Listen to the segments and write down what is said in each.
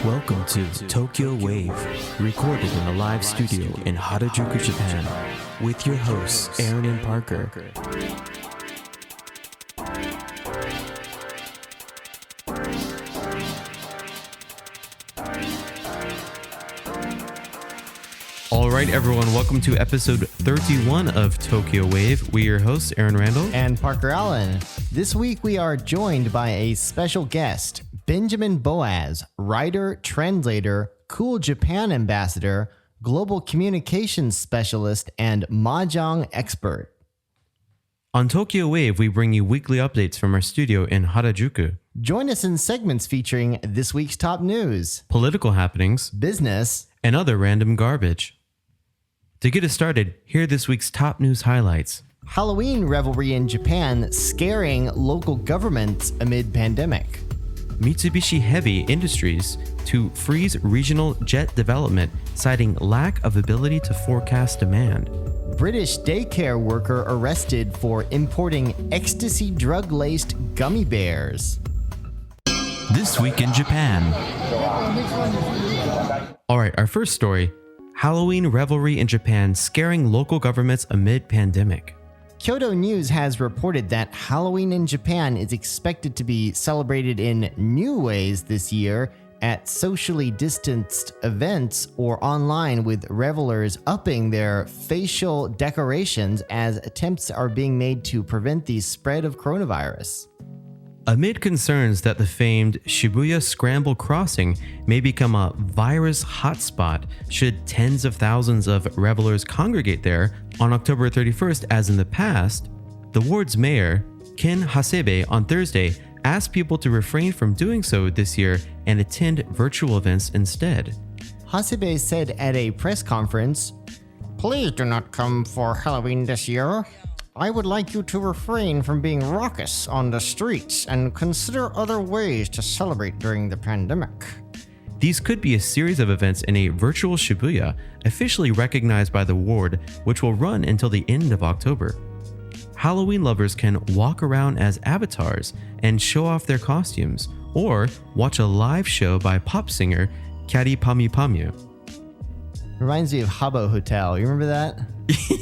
Welcome to Tokyo Wave, recorded in a live studio in Harajuku, Japan, with your hosts Aaron and Parker. All right, everyone, welcome to episode 31 of Tokyo Wave. We're your hosts, Aaron Randall and Parker Allen. This week we are joined by a special guest, Benjamin Boas, writer, translator, Cool Japan ambassador, global communications specialist, and mahjong expert. On Tokyo Wave, we bring you weekly updates from our studio in Harajuku. Join us in segments featuring this week's top news, political happenings, business, and other random garbage. To get us started, here are this week's top news highlights. Halloween revelry in Japan scaring local governments amid pandemic. Mitsubishi Heavy Industries to freeze regional jet development, citing lack of ability to forecast demand. British daycare worker arrested for importing ecstasy drug-laced gummy bears. This week in Japan. All right, our first story. Halloween revelry in Japan scaring local governments amid pandemic. Kyoto News has reported that Halloween in Japan is expected to be celebrated in new ways this year at socially distanced events or online, with revelers upping their facial decorations as attempts are being made to prevent the spread of coronavirus. Amid concerns that the famed Shibuya Scramble Crossing may become a virus hotspot should tens of thousands of revelers congregate there on October 31st as in the past, the ward's mayor, Ken Hasebe, on Thursday asked people to refrain from doing so this year and attend virtual events instead. Hasebe said at a press conference, "Please do not come for Halloween this year. I would like you to refrain from being raucous on the streets and consider other ways to celebrate during the pandemic." These could be a series of events in a virtual Shibuya, officially recognized by the ward, which will run until the end of October. Halloween lovers can walk around as avatars and show off their costumes, or watch a live show by pop singer Kyari Pami Pamu. Reminds me of Habbo Hotel. You remember that?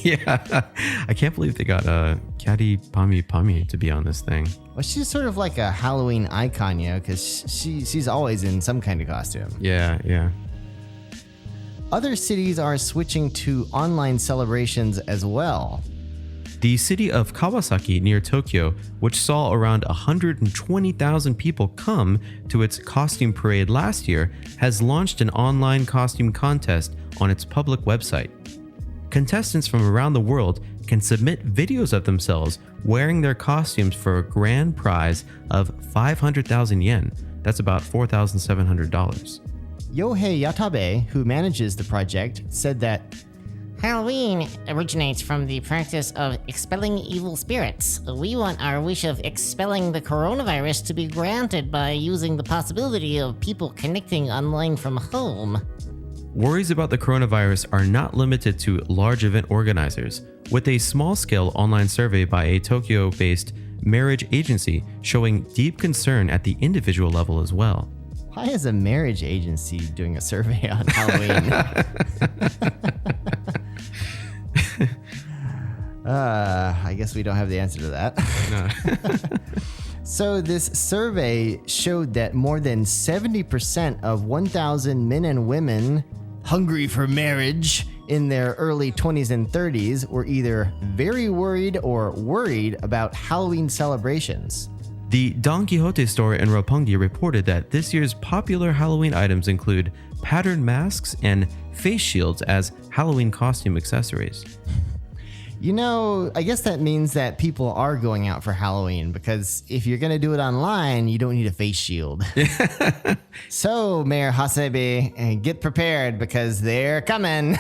Yeah, I can't believe they got Kyari Pami Pami to be on this thing. Well, she's sort of like a Halloween icon, you know, because she's always in some kind of costume. Yeah. Other cities are switching to online celebrations as well. The city of Kawasaki near Tokyo, which saw around 120,000 people come to its costume parade last year, has launched an online costume contest on its public website. Contestants from around the world can submit videos of themselves wearing their costumes for a grand prize of 500,000 yen. That's about $4,700. Yohei Yatabe, who manages the project, said that Halloween originates from the practice of expelling evil spirits. We want our wish of expelling the coronavirus to be granted by using the possibility of people connecting online from home. Worries about the coronavirus are not limited to large event organizers, with a small-scale online survey by a Tokyo-based marriage agency showing deep concern at the individual level as well. why is a marriage agency doing a survey on Halloween? I guess we don't have the answer to that. No. So this survey showed that more than 70% of 1,000 men and women hungry for marriage in their early 20s and 30s were either very worried or worried about Halloween celebrations. The Don Quixote store in Roppongi reported that this year's popular Halloween items include patterned masks and face shields as Halloween costume accessories. You know, I guess that means that people are going out for Halloween, because if you're going to do it online, you don't need a face shield. So, Mayor Hasebe, get prepared because they're coming.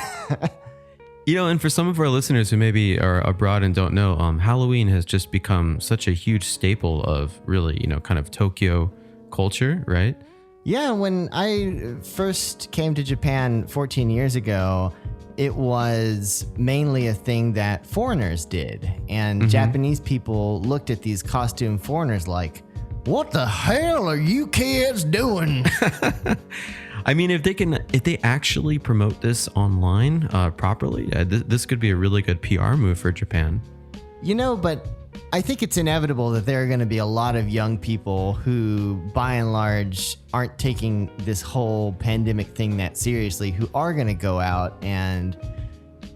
You know, and for some of our listeners who maybe are abroad and don't know, Halloween has just become such a huge staple of really, kind of Tokyo culture, right? Yeah, when I first came to Japan 14 years ago, it was mainly a thing that foreigners did. And Japanese people looked at these costume foreigners like, what the hell are you kids doing? I mean, if they actually promote this online properly, this could be a really good PR move for Japan. But I think it's inevitable that there are going to be a lot of young people who, by and large, aren't taking this whole pandemic thing that seriously, who are going to go out and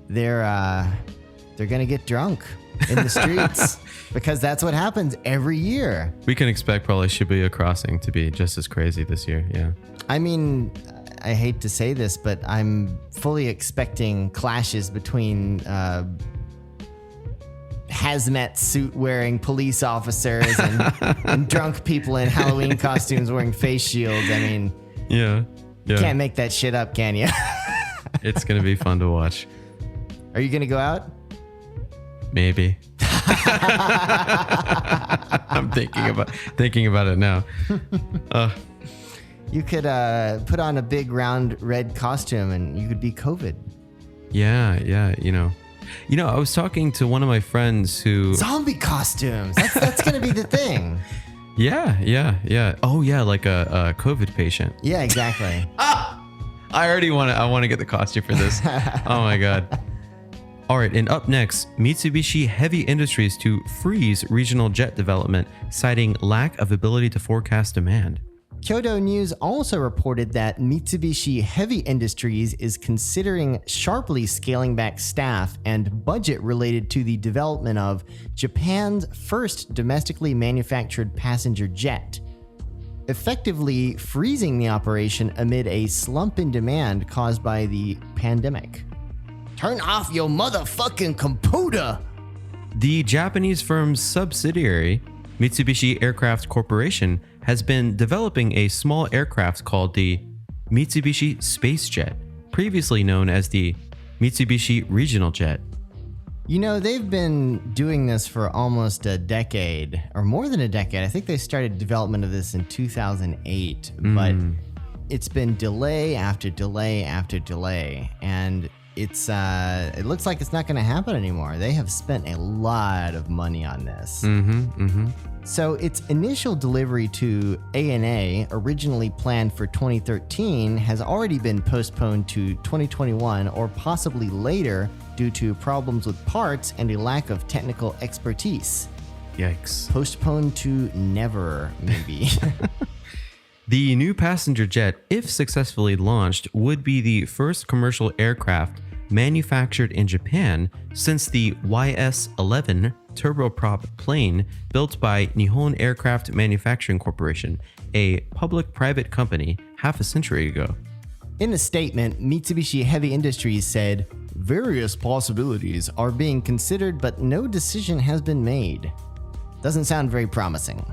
they're going to get drunk in the streets because that's what happens every year. We can expect probably Shibuya Crossing to be just as crazy this year. Yeah. I mean, I hate to say this, but I'm fully expecting clashes between hazmat suit wearing police officers and drunk people in Halloween costumes wearing face shields. I mean, yeah. You can't make that shit up, can you? It's going to be fun to watch. Are you going to go out? Maybe. I'm thinking about it now. You could put on a big round red costume and you could be COVID. Yeah. I was talking to one of my friends who... Zombie costumes. That's going to be the thing. Yeah. Oh, yeah, like a COVID patient. Yeah, exactly. I want to get the costume for this. Oh, my God. All right, and up next, Mitsubishi Heavy Industries to freeze regional jet development, citing lack of ability to forecast demand. Kyodo News also reported that Mitsubishi Heavy Industries is considering sharply scaling back staff and budget related to the development of Japan's first domestically manufactured passenger jet, effectively freezing the operation amid a slump in demand caused by the pandemic. Turn off your motherfucking computer! The Japanese firm's subsidiary, Mitsubishi Aircraft Corporation, has been developing a small aircraft called the Mitsubishi Space Jet, previously known as the Mitsubishi Regional Jet. They've been doing this for almost a decade, or more than a decade. I think they started development of this in 2008, but it's been delay after delay after delay, and it looks like it's not going to happen anymore. They have spent a lot of money on this. So its initial delivery to ANA, originally planned for 2013, has already been postponed to 2021 or possibly later due to problems with parts and a lack of technical expertise. Yikes. Postponed to never, maybe. The new passenger jet, if successfully launched, would be the first commercial aircraft manufactured in Japan since the YS-11 turboprop plane built by Nihon Aircraft Manufacturing Corporation, a public-private company, half a century ago. In a statement, Mitsubishi Heavy Industries said, "Various possibilities are being considered, but no decision has been made." Doesn't sound very promising.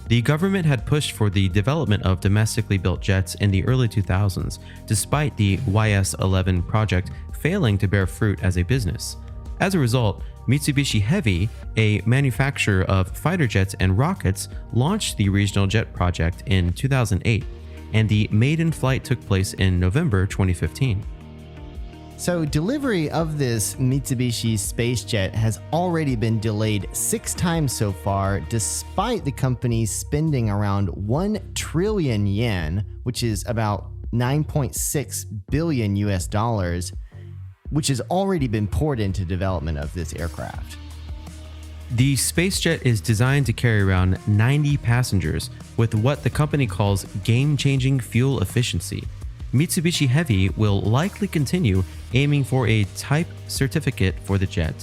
The government had pushed for the development of domestically built jets in the early 2000s, despite the YS-11 project failing to bear fruit as a business. As a result, Mitsubishi Heavy, a manufacturer of fighter jets and rockets, launched the regional jet project in 2008, and the maiden flight took place in November 2015. So delivery of this Mitsubishi Space Jet has already been delayed 6 times so far, despite the company spending around 1 trillion yen, which is about 9.6 billion US dollars, which has already been poured into development of this aircraft. The Space Jet is designed to carry around 90 passengers with what the company calls game-changing fuel efficiency. Mitsubishi Heavy will likely continue aiming for a type certificate for the jet.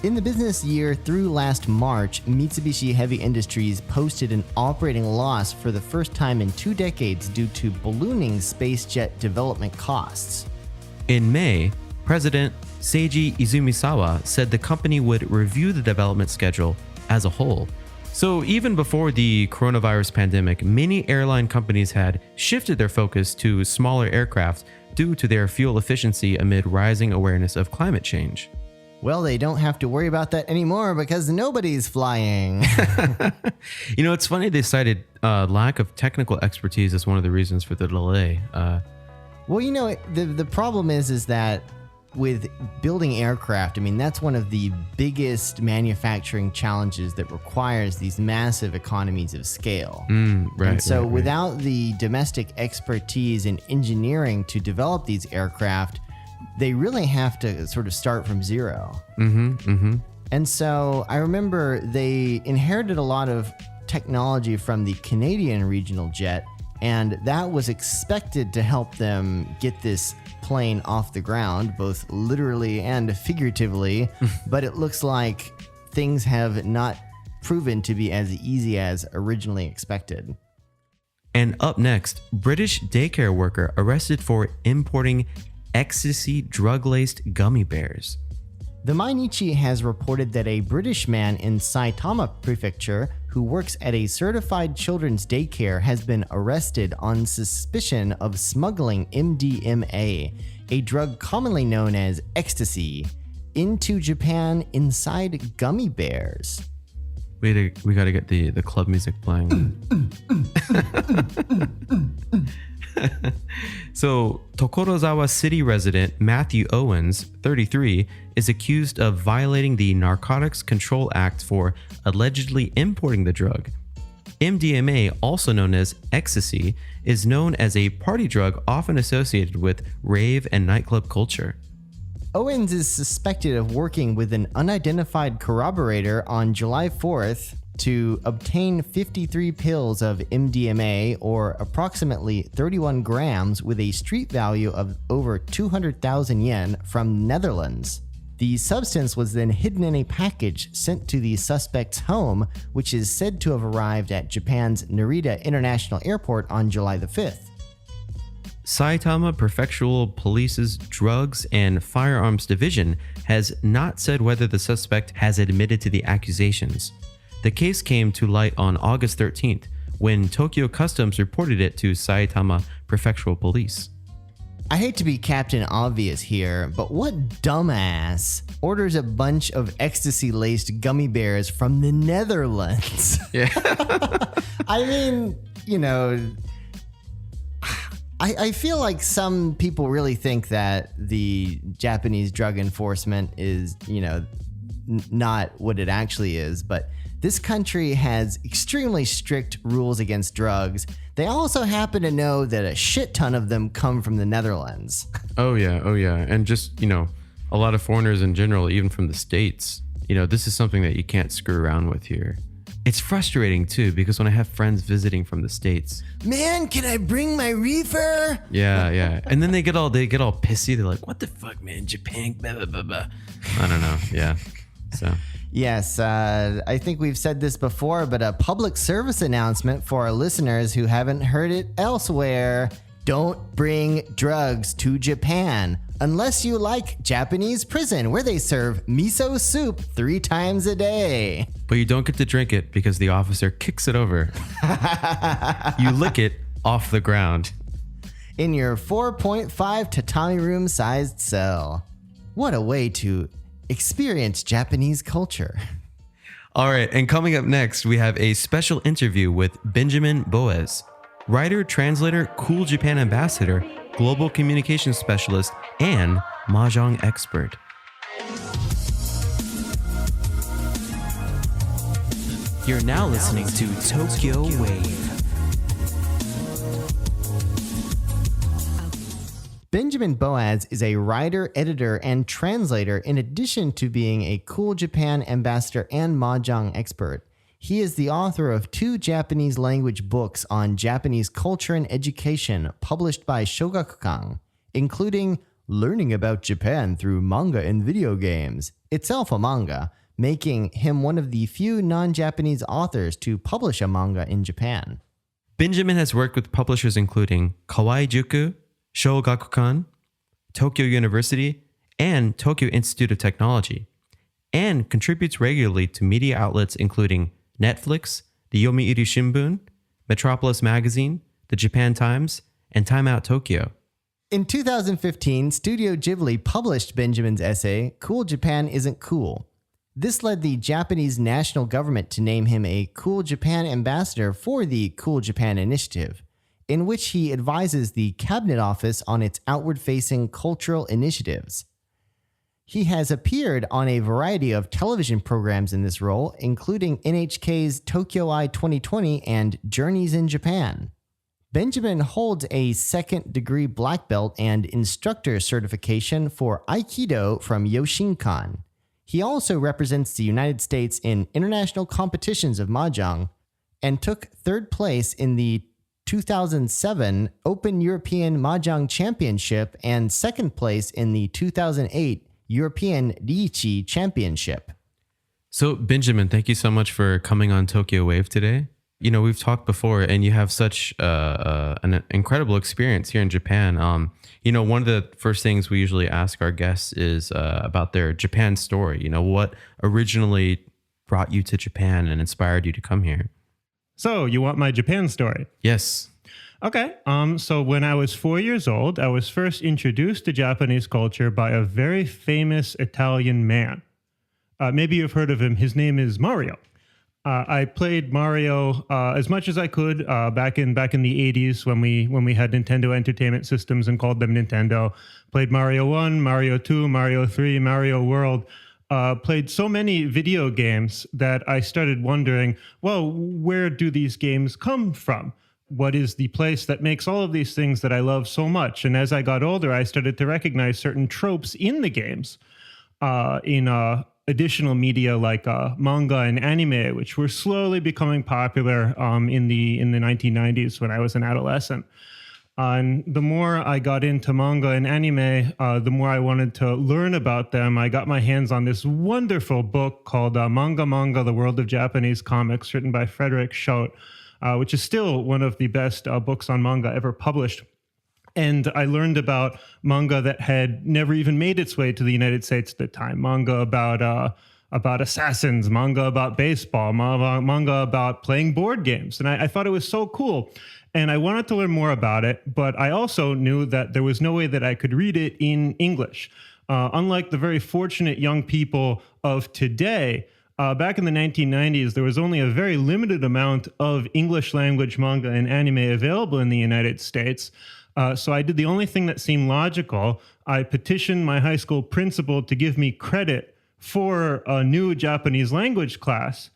In the business year through last March, Mitsubishi Heavy Industries posted an operating loss for the first time in 2 decades due to ballooning space jet development costs. In May, President Seiji Izumisawa said the company would review the development schedule as a whole. So even before the coronavirus pandemic, many airline companies had shifted their focus to smaller aircraft due to their fuel efficiency amid rising awareness of climate change. Well, they don't have to worry about that anymore because nobody's flying. It's funny they cited lack of technical expertise as one of the reasons for the delay. Well, the problem is that with building aircraft, I mean, that's one of the biggest manufacturing challenges that requires these massive economies of scale. Right. And so right. without the domestic expertise in engineering to develop these aircraft, they really have to sort of start from zero. And so I remember they inherited a lot of technology from the Canadian regional jet, and that was expected to help them get this plane off the ground, both literally and figuratively. But it looks like things have not proven to be as easy as originally expected. And up next, British daycare worker arrested for importing ecstasy drug-laced gummy bears. The Mainichi has reported that a British man in Saitama Prefecture who works at a certified children's daycare has been arrested on suspicion of smuggling MDMA, a drug commonly known as ecstasy, into Japan inside gummy bears. We got to get the club music playing. So, Tokorozawa city resident Matthew Owens, 33, is accused of violating the Narcotics Control Act for allegedly importing the drug. MDMA, also known as ecstasy, is known as a party drug often associated with rave and nightclub culture. Owens is suspected of working with an unidentified corroborator on July 4th to obtain 53 pills of MDMA, or approximately 31 grams, with a street value of over 200,000 yen from Netherlands. The substance was then hidden in a package sent to the suspect's home, which is said to have arrived at Japan's Narita International Airport on July the 5th. Saitama Prefectural Police's Drugs and Firearms Division has not said whether the suspect has admitted to the accusations. The case came to light on August 13th when Tokyo Customs reported it to Saitama Prefectural Police. I hate to be Captain Obvious here, but what dumbass orders a bunch of ecstasy-laced gummy bears from the Netherlands? Yeah. I mean, you know, I feel like some people really think that the Japanese drug enforcement is, you know, not what it actually is, but this country has extremely strict rules against drugs. They also happen to know that a shit ton of them come from the Netherlands. Oh yeah. And just, you know, a lot of foreigners in general, even from the States, you know, this is something that you can't screw around with here. It's frustrating too, because when I have friends visiting from the States, man, can I bring my reefer? Yeah. And then they get all pissy. They're like, what the fuck, man? Japan, blah, blah, blah, blah. I don't know. Yeah. So. Yes, I think we've said this before, but a public service announcement for our listeners who haven't heard it elsewhere. Don't bring drugs to Japan unless you like Japanese prison, where they serve miso soup 3 times a day. But you don't get to drink it because the officer kicks it over. You lick it off the ground. In your 4.5 tatami room sized cell. What a way to experience Japanese culture. All right, and coming up next, we have a special interview with Benjamin Boas, writer, translator, Cool Japan ambassador, global communications specialist, and mahjong expert. You're now listening to Tokyo Wave. Benjamin Boas is a writer, editor, and translator in addition to being a Cool Japan ambassador and mahjong expert. He is the author of 2 Japanese language books on Japanese culture and education published by Shogakukan, including Learning About Japan Through Manga and Video Games, itself a manga, making him one of the few non-Japanese authors to publish a manga in Japan. Benjamin has worked with publishers including Kawai Juku, Shogakukan, Tokyo University, and Tokyo Institute of Technology, and contributes regularly to media outlets including Netflix, the Yomiuri Shimbun, Metropolis Magazine, the Japan Times, and Time Out Tokyo. In 2015, Studio Ghibli published Benjamin's essay, Cool Japan Isn't Cool. This led the Japanese national government to name him a Cool Japan ambassador for the Cool Japan Initiative, in which he advises the Cabinet Office on its outward-facing cultural initiatives. He has appeared on a variety of television programs in this role, including NHK's Tokyo Eye 2020 and Journeys in Japan. Benjamin holds a second-degree black belt and instructor certification for Aikido from Yoshinkan. He also represents the United States in international competitions of mahjong and took third place in the 2007 Open European Mahjong Championship and second place in the 2008 European Riichi Championship. So, Benjamin, thank you so much for coming on Tokyo Wave today. You know, we've talked before, and you have such an incredible experience here in Japan. You know, one of the first things we usually ask our guests is about their Japan story. You know, what originally brought you to Japan and inspired you to come here? So, you want my Japan story? Yes. Okay. So when I was 4 years old, I was first introduced to Japanese culture by a very famous Italian man. Maybe you've heard of him. His name is Mario. I played Mario as much as I could back in the 80s when we had Nintendo Entertainment Systems and called them Nintendo. Played Mario 1, Mario 2, Mario 3, Mario World. Played so many video games that I started wondering, well, where do these games come from? What is the place that makes all of these things that I love so much? And as I got older, I started to recognize certain tropes in the games, in additional media like manga and anime, which were slowly becoming popular in the 1990s when I was an adolescent. And the more I got into manga and anime, the more I wanted to learn about them. I got my hands on this wonderful book called Manga, The World of Japanese Comics, written by Frederick Schout, which is still one of the best books on manga ever published. And I learned about manga that had never even made its way to the United States at the time. Manga about assassins, manga about baseball, manga about playing board games. And I thought it was so cool. And I wanted to learn more about it, but I also knew that there was no way that I could read it in English. Unlike the very fortunate young people of today, back in the 1990s, there was only a very limited amount of English language manga and anime available in the United States. So I did the only thing that seemed logical. I petitioned my high school principal to give me credit for a new Japanese language class.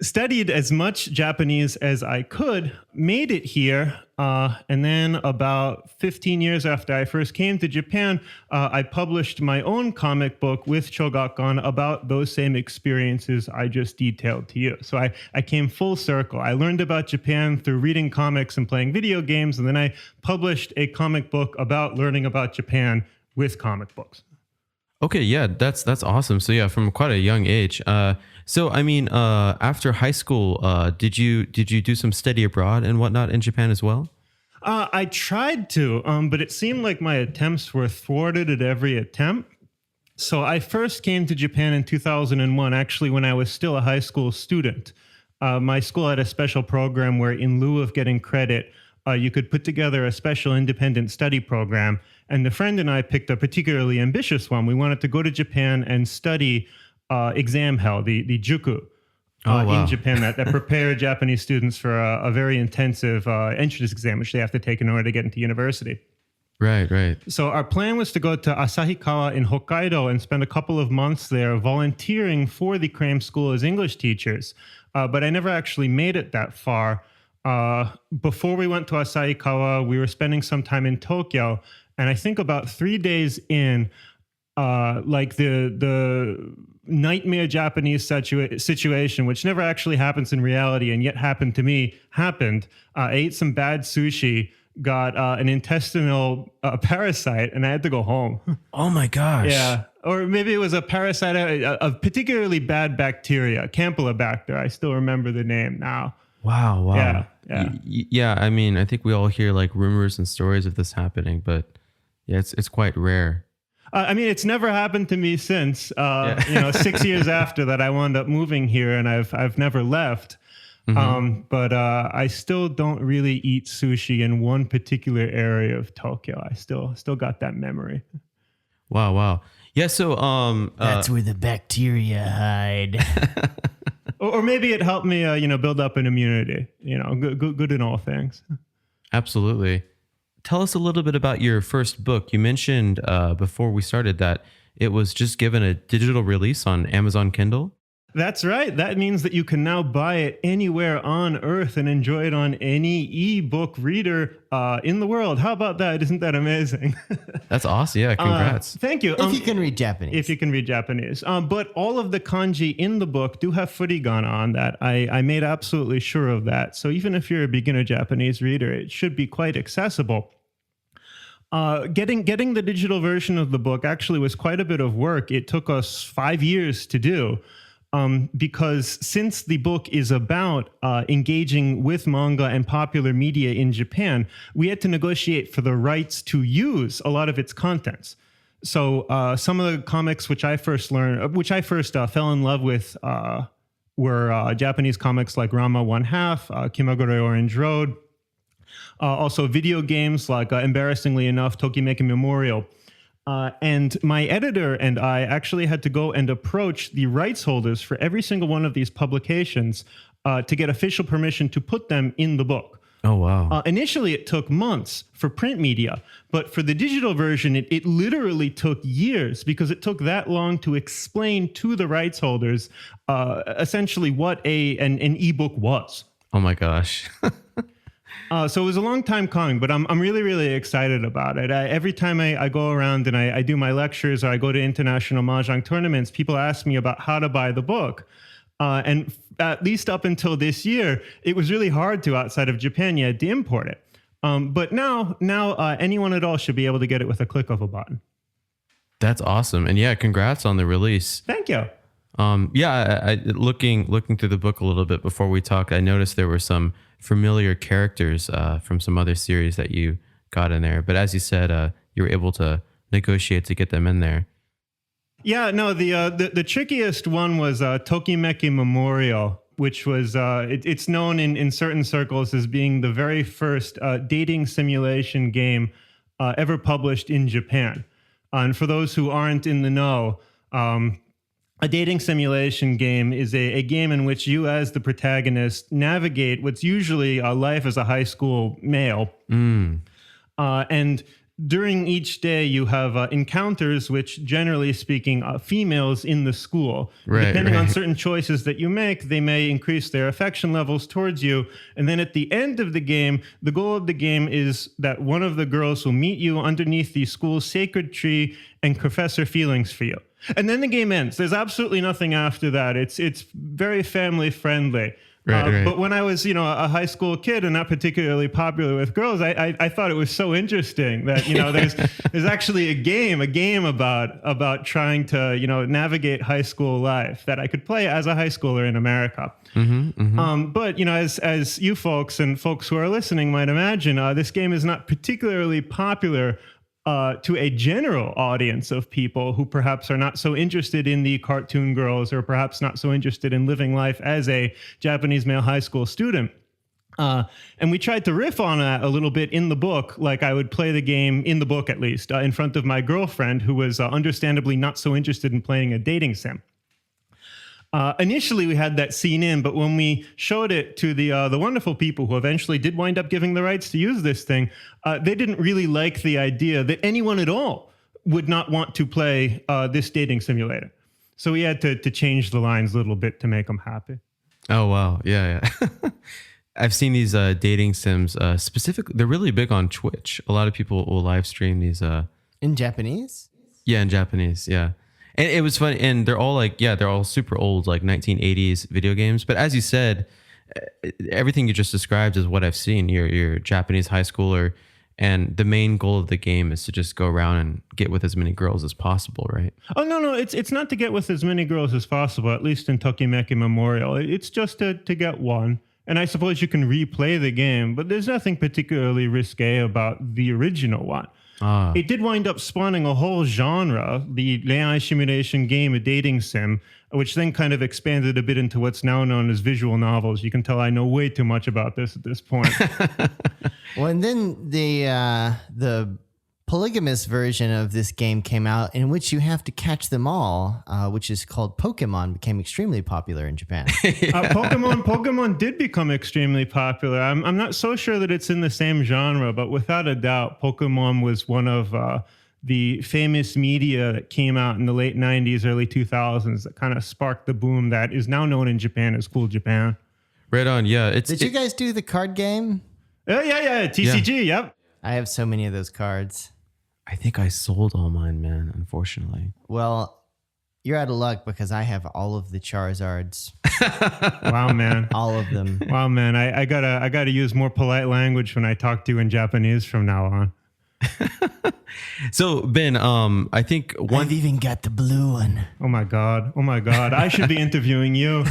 Studied as much Japanese as I could, made it here, and then about 15 years after I first came to Japan, I published my own comic book with Shogakukan about those same experiences I just detailed to you. So I came full circle. I learned about Japan through reading comics and playing video games, and then I published a comic book about learning about Japan with comic books. Okay, yeah, that's awesome. So yeah, from quite a young age. So I mean, after high school, did you do some study abroad and whatnot in Japan as well? I tried to, but it seemed like my attempts were thwarted at every attempt. So I first came to Japan in 2001, actually when I was still a high school student. My school had a special program where in lieu of getting credit, you could put together a special independent study program. And the friend and I picked a particularly ambitious one. We wanted to go to Japan and study exam hell, the juku, in Japan that prepare Japanese students for a very intensive entrance exam, which they have to take in order to get into university. Right. So our plan was to go to Asahikawa in Hokkaido and spend a couple of months there volunteering for the cram school as English teachers. But I never actually made it that far. Before we went to Asahikawa, we were spending some time in Tokyo. And I think about 3 days in, like the nightmare Japanese situation, which never actually happens in reality and yet happened to me, happened. I ate some bad sushi, got an intestinal parasite, and I had to go home. Oh my gosh. Yeah. Or maybe it was a parasite, a particularly bad bacteria, Campylobacter. I still remember the name now. Wow. Yeah. Yeah, I mean, I think we all hear like rumors and stories of this happening, but yeah, it's quite rare. I mean, it's never happened to me since. 6 years after that, I wound up moving here, and I've never left. Mm-hmm. But I still don't really eat sushi in one particular area of Tokyo. I still got that memory. Wow. Yeah. So that's where the bacteria hide. Or maybe it helped me, build up an immunity. Good in all things. Absolutely. Tell us a little bit about your first book. You mentioned before we started that it was just given a digital release on Amazon Kindle. That's right. That means that you can now buy it anywhere on Earth and enjoy it on any ebook reader in the world. How about that? Isn't that amazing? That's awesome. Yeah, congrats. Thank you. If you can read Japanese. If you can read Japanese. But all of the kanji in the book do have furigana on that. I made absolutely sure of that. So even if you're a beginner Japanese reader, it should be quite accessible. Getting the digital version of the book actually was quite a bit of work. It took us 5 years to do. Because since the book is about engaging with manga and popular media in Japan, we had to negotiate for the rights to use a lot of its contents. So some of the comics which I first fell in love with were Japanese comics like Ranma 1/2, Kimagure Orange Road, also video games like, embarrassingly enough, Tokimeki Memorial. And my editor and I actually had to go and approach the rights holders for every single one of these publications to get official permission to put them in the book. Oh, wow. Initially, it took months for print media, but for the digital version, it literally took years because it took that long to explain to the rights holders essentially what an ebook was. Oh, my gosh. So it was a long time coming, but I'm really, really excited about it. Every time I go around and I do my lectures or I go to international mahjong tournaments, people ask me about how to buy the book. And at least up until this year, it was really hard to outside of Japan. You had to import it. But now anyone at all should be able to get it with a click of a button. That's awesome. And yeah, congrats on the release. Thank you. Looking through the book a little bit before we talked, I noticed there were some familiar characters from some other series that you got in there. But as you said, you were able to negotiate to get them in there. Yeah, no, the trickiest one was Tokimeki Memorial, which was, it's known in certain circles as being the very first dating simulation game ever published in Japan. And for those who aren't in the know, a dating simulation game is a game in which you, as the protagonist, navigate what's usually a life as a high school male. And during each day, you have encounters which, generally speaking, females in the school. Depending on certain choices that you make, they may increase their affection levels towards you. And then at the end of the game, the goal of the game is that one of the girls will meet you underneath the school's sacred tree and confess her feelings for you. And then the game ends. There's absolutely nothing after that. It's very family friendly. Right. But when I was, a high school kid and not particularly popular with girls, I thought it was so interesting that, there's actually a game about trying to, navigate high school life that I could play as a high schooler in America. But, as you folks and folks who are listening might imagine, this game is not particularly popular to a general audience of people who perhaps are not so interested in the cartoon girls or perhaps not so interested in living life as a Japanese male high school student. And we tried to riff on that a little bit in the book, like I would play the game, in the book at least, in front of my girlfriend, who was understandably not so interested in playing a dating sim. Initially, we had that scene in, but when we showed it to the wonderful people who eventually did wind up giving the rights to use this thing, they didn't really like the idea that anyone at all would not want to play this dating simulator. So we had to change the lines a little bit to make them happy. Oh, wow. Yeah. I've seen these dating sims specifically. They're really big on Twitch. A lot of people will live stream these. In Japanese? Yeah, in Japanese. Yeah. And it was fun. And they're all they're all super old, like 1980s video games. But as you said, everything you just described is what I've seen. You're a Japanese high schooler. And the main goal of the game is to just go around and get with as many girls as possible, right? Oh, no. It's not to get with as many girls as possible, at least in Tokimeki Memorial. It's just to get one. And I suppose you can replay the game, but there's nothing particularly risque about the original one. It did wind up spawning a whole genre, the Reiai simulation game, a dating sim, which then kind of expanded a bit into what's now known as visual novels. You can tell I know way too much about this at this point. Well, and then the polygamous version of this game came out, in which you have to catch them all, which is called Pokemon, became extremely popular in Japan. Pokemon did become extremely popular. I'm not so sure that it's in the same genre, but without a doubt, Pokemon was one of the famous media that came out in the late 90s, early 2000s that kind of sparked the boom that is now known in Japan as Cool Japan. Right on. Yeah. Did you guys do the card game? Yeah. TCG, yep. I have so many of those cards. I think I sold all mine, man, unfortunately. Well, you're out of luck because I have all of the Charizards. Wow, man. All of them. Wow, man. I gotta use more polite language when I talk to you in Japanese from now on. So Ben, I think I've even got the blue one. Oh my God. I should be interviewing you.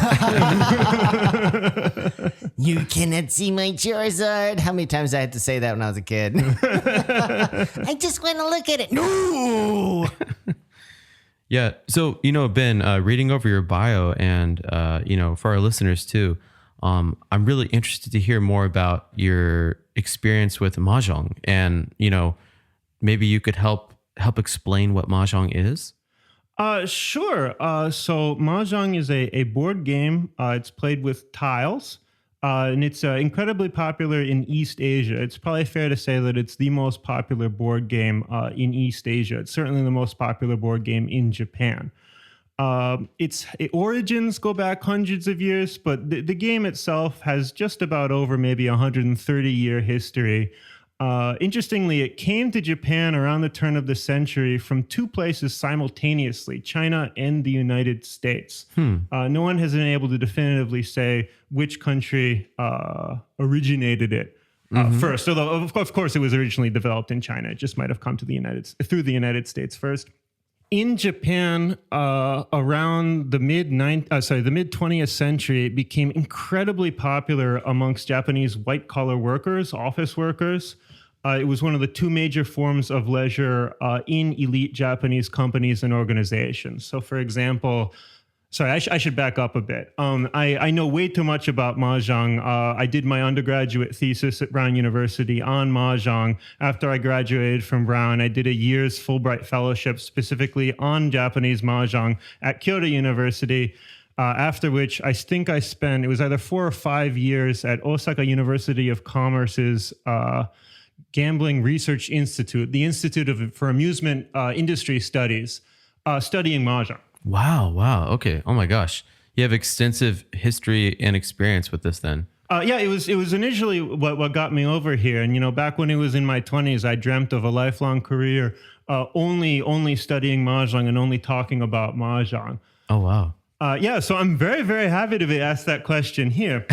You cannot see my Charizard. How many times I had to say that when I was a kid? I just want to look at it. No. Yeah. So, Ben, reading over your bio and, for our listeners too, I'm really interested to hear more about your experience with mahjong and, maybe you could help explain what mahjong is. Sure. So mahjong is a board game. It's played with tiles. And it's incredibly popular in East Asia. It's probably fair to say that it's the most popular board game in East Asia. It's certainly the most popular board game in Japan. Its origins go back hundreds of years, but the game itself has just about over maybe 130-year history. Interestingly, it came to Japan around the turn of the century from two places simultaneously, China and the United States. No one has been able to definitively say which country originated it first, although of course it was originally developed in China. It just might have come to through the United States first. In Japan, around the mid 20th century, it became incredibly popular amongst Japanese white-collar workers, office workers. It was one of the two major forms of leisure in elite Japanese companies and organizations. So, for example, I should back up a bit. I know way too much about mahjong. I did my undergraduate thesis at Brown University on mahjong. After I graduated from Brown, I did a year's Fulbright fellowship specifically on Japanese mahjong at Kyoto University. After which I think I spent, it was either 4 or 5 years at Osaka University of Commerce's Gambling Research Institute, the Institute for Amusement Industry Studies, studying mahjong. Wow. Okay. Oh my gosh. You have extensive history and experience with this then. Yeah, it was initially what got me over here. And, back when it was in my 20s, I dreamt of a lifelong career only studying mahjong and only talking about mahjong. Oh, wow. Yeah, so I'm very, very happy to be asked that question here.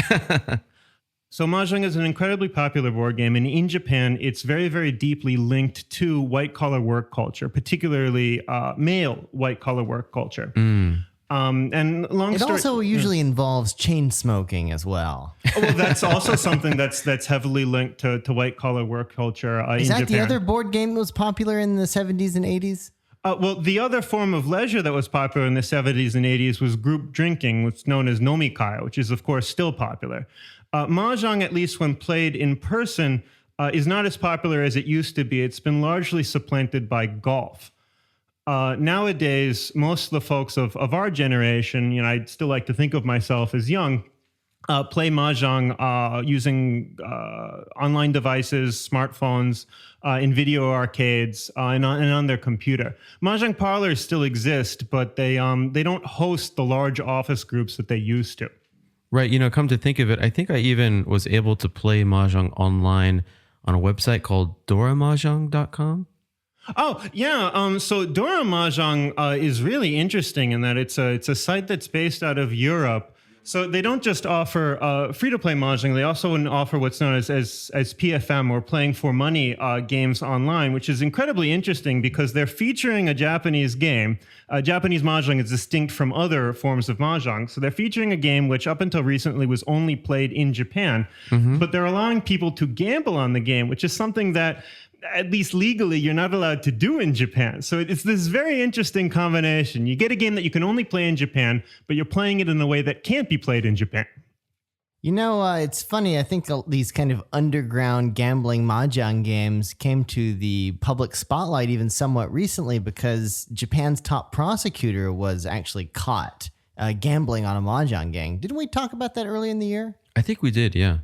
So mahjong is an incredibly popular board game, and in Japan, it's very, very deeply linked to white-collar work culture, particularly male white-collar work culture. And It also usually involves chain smoking as well. Well, that's also something that's heavily linked to white-collar work culture in Japan. Is that the other board game that was popular in the 70s and 80s? Well, the other form of leisure that was popular in the 70s and 80s was group drinking, what's known as nomikai, which is, of course, still popular. Mahjong, at least when played in person, is not as popular as it used to be. It's been largely supplanted by golf. Nowadays, most of the folks of our generation, I'd still like to think of myself as young, play mahjong using online devices, smartphones, in video arcades, and on their computer. Mahjong parlors still exist, but they don't host the large office groups that they used to. Right. Come to think of it, I think I even was able to play mahjong online on a website called doramahjong.com. Oh, yeah. So Dora Mahjong is really interesting in that it's a site that's based out of Europe. So they don't just offer free-to-play mahjong, they also offer what's known as PFM, or playing for money games online, which is incredibly interesting because they're featuring a Japanese game. Japanese mahjong is distinct from other forms of mahjong. So they're featuring a game which up until recently was only played in Japan, but they're allowing people to gamble on the game, which is something that at least legally, you're not allowed to do in Japan. So it's this very interesting combination. You get a game that you can only play in Japan, but you're playing it in a way that can't be played in Japan. It's funny. I think these kind of underground gambling mahjong games came to the public spotlight even somewhat recently because Japan's top prosecutor was actually caught gambling on a mahjong game. Didn't we talk about that early in the year? I think we did, yeah.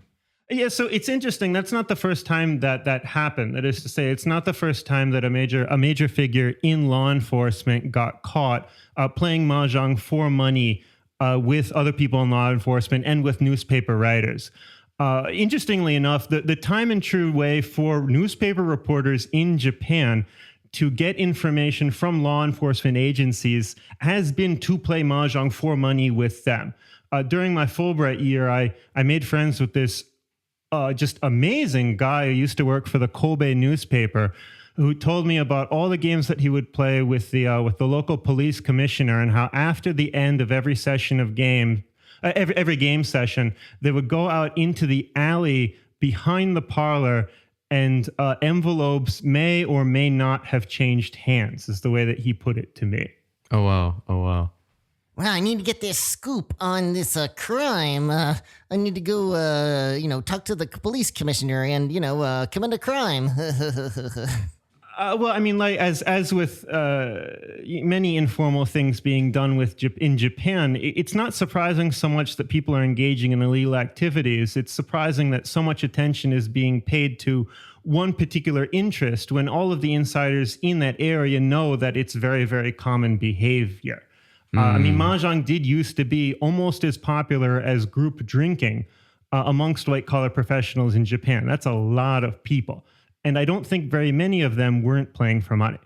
Yeah, so it's interesting. That's not the first time that happened. That is to say, it's not the first time that a major figure in law enforcement got caught playing mahjong for money with other people in law enforcement and with newspaper writers. Interestingly enough, the time and true way for newspaper reporters in Japan to get information from law enforcement agencies has been to play mahjong for money with them. During my Fulbright year, I made friends with this just amazing guy who used to work for the Kobe newspaper, who told me about all the games that he would play with the local police commissioner, and how after the end of every session of every game session, they would go out into the alley behind the parlor, and envelopes may or may not have changed hands, is the way that he put it to me. Oh, wow. Oh, wow. Well, I need to get this scoop on this crime. I need to go, talk to the police commissioner and, commit a crime. Well, I mean, like as with many informal things being done in Japan, it's not surprising so much that people are engaging in illegal activities. It's surprising that so much attention is being paid to one particular interest when all of the insiders in that area know that it's very, very common behavior. I mean, mahjong did used to be almost as popular as group drinking amongst white-collar professionals in Japan. That's a lot of people. And I don't think very many of them weren't playing for money.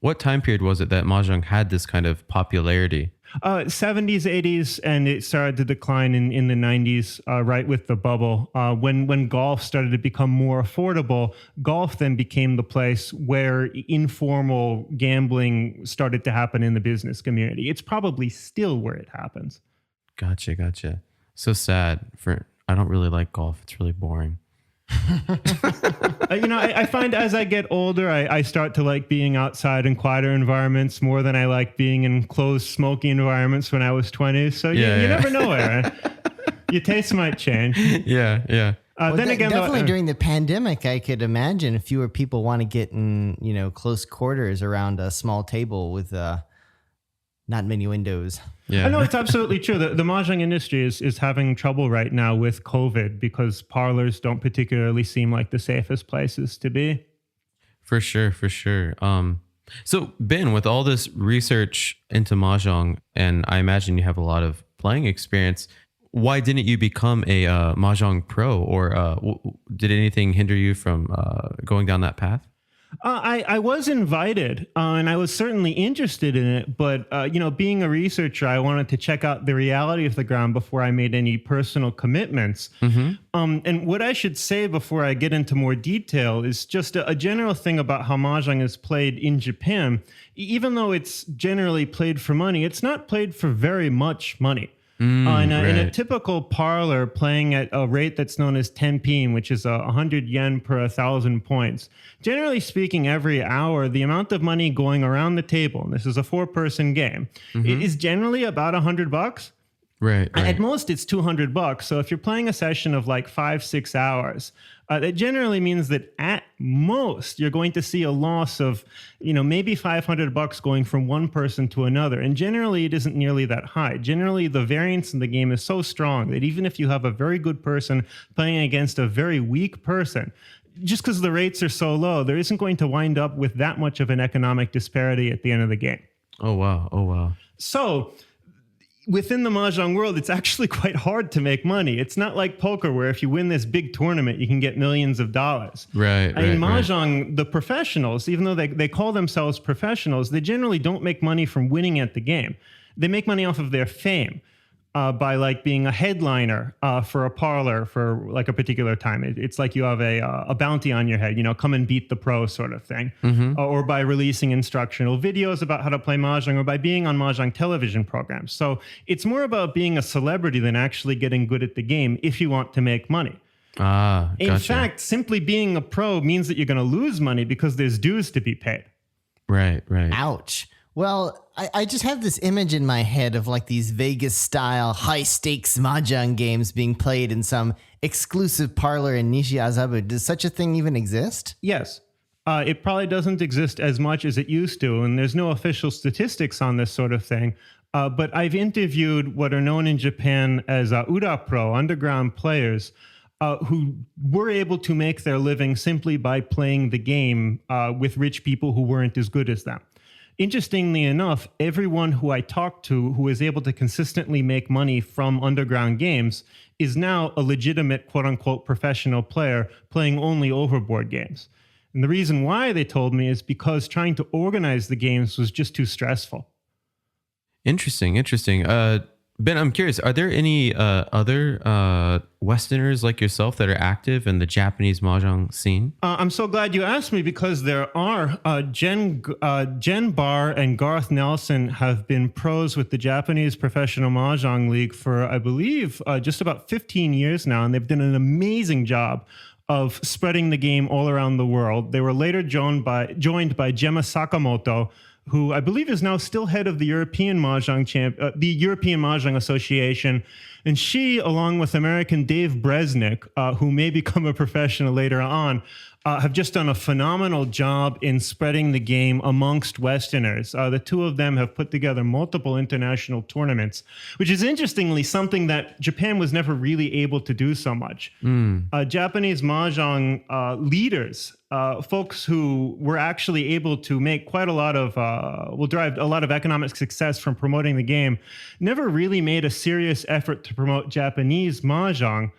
What time period was it that mahjong had this kind of popularity? 70s, 80s, and it started to decline in the 90s, right with the bubble. When golf started to become more affordable, golf then became the place where informal gambling started to happen in the business community. It's probably still where it happens. Gotcha. So sad. I don't really like golf. It's really boring. I find as I get older, I start to like being outside in quieter environments more than I like being in closed, smoky environments when I was 20. So you never know, Aaron. Your taste might change. Yeah. Then again, definitely during the pandemic, I could imagine fewer people want to get in, close quarters around a small table with not many windows. Yeah. I know it's absolutely true. The mahjong industry is having trouble right now with COVID because parlors don't particularly seem like the safest places to be. For sure. So Ben, with all this research into mahjong, and I imagine you have a lot of playing experience, why didn't you become a mahjong pro, or did anything hinder you from going down that path? I was invited, and I was certainly interested in it. But, being a researcher, I wanted to check out the reality of the ground before I made any personal commitments. And what I should say before I get into more detail is just a general thing about how mahjong is played in Japan. Even though it's generally played for money, it's not played for very much money. In a typical parlor, playing at a rate that's known as tenpin, which is 100 yen per 1,000 points. Generally speaking, every hour, the amount of money going around the table, and this is a 4-person game, it is generally about $100. Right. At most, it's $200. So if you're playing a session of like 5-6 hours, that generally means that at most you're going to see a loss of, maybe $500 going from one person to another. And generally, it isn't nearly that high. Generally, the variance in the game is so strong that even if you have a very good person playing against a very weak person, just because the rates are so low, there isn't going to wind up with that much of an economic disparity at the end of the game. Oh, wow. So within the mahjong world, it's actually quite hard to make money. It's not like poker where if you win this big tournament, you can get millions of dollars. Right. In mahjong, the professionals, even though they call themselves professionals, they generally don't make money from winning at the game. They make money off of their fame. By like being a headliner for a parlor for like a particular time. It's like you have a bounty on your head, come and beat the pro sort of thing. Or by releasing instructional videos about how to play mahjong, or by being on mahjong television programs. So it's more about being a celebrity than actually getting good at the game if you want to make money. Gotcha. In fact, simply being a pro means that you're going to lose money because there's dues to be paid. Right. Ouch. Well, I just have this image in my head of like these Vegas-style high-stakes mahjong games being played in some exclusive parlor in Nishiazabu. Does such a thing even exist? Yes. It probably doesn't exist as much as it used to, and there's no official statistics on this sort of thing. But I've interviewed what are known in Japan as Ura Pro, underground players, who were able to make their living simply by playing the game with rich people who weren't as good as them. Interestingly enough, everyone who I talked to who is able to consistently make money from underground games is now a legitimate quote-unquote professional player playing only overboard games. And the reason why, they told me, is because trying to organize the games was just too stressful. Interesting. Ben, I'm curious, are there any other Westerners like yourself that are active in the Japanese mahjong scene? I'm so glad you asked me, because there are. Jen Barr and Garth Nelson have been pros with the Japanese Professional Mahjong League for, I believe, just about 15 years now, and they've done an amazing job of spreading the game all around the world. They were later joined by Gemma Sakamoto, who I believe is now still head of the European Mahjong Association. And she, along with American Dave Bresnik, who may become a professional later on, have just done a phenomenal job in spreading the game amongst Westerners. The two of them have put together multiple international tournaments, which is interestingly something that Japan was never really able to do so much. Japanese mahjong leaders, folks who were actually able to make quite a lot of, will derive a lot of economic success from promoting the game, never really made a serious effort to promote Japanese mahjong,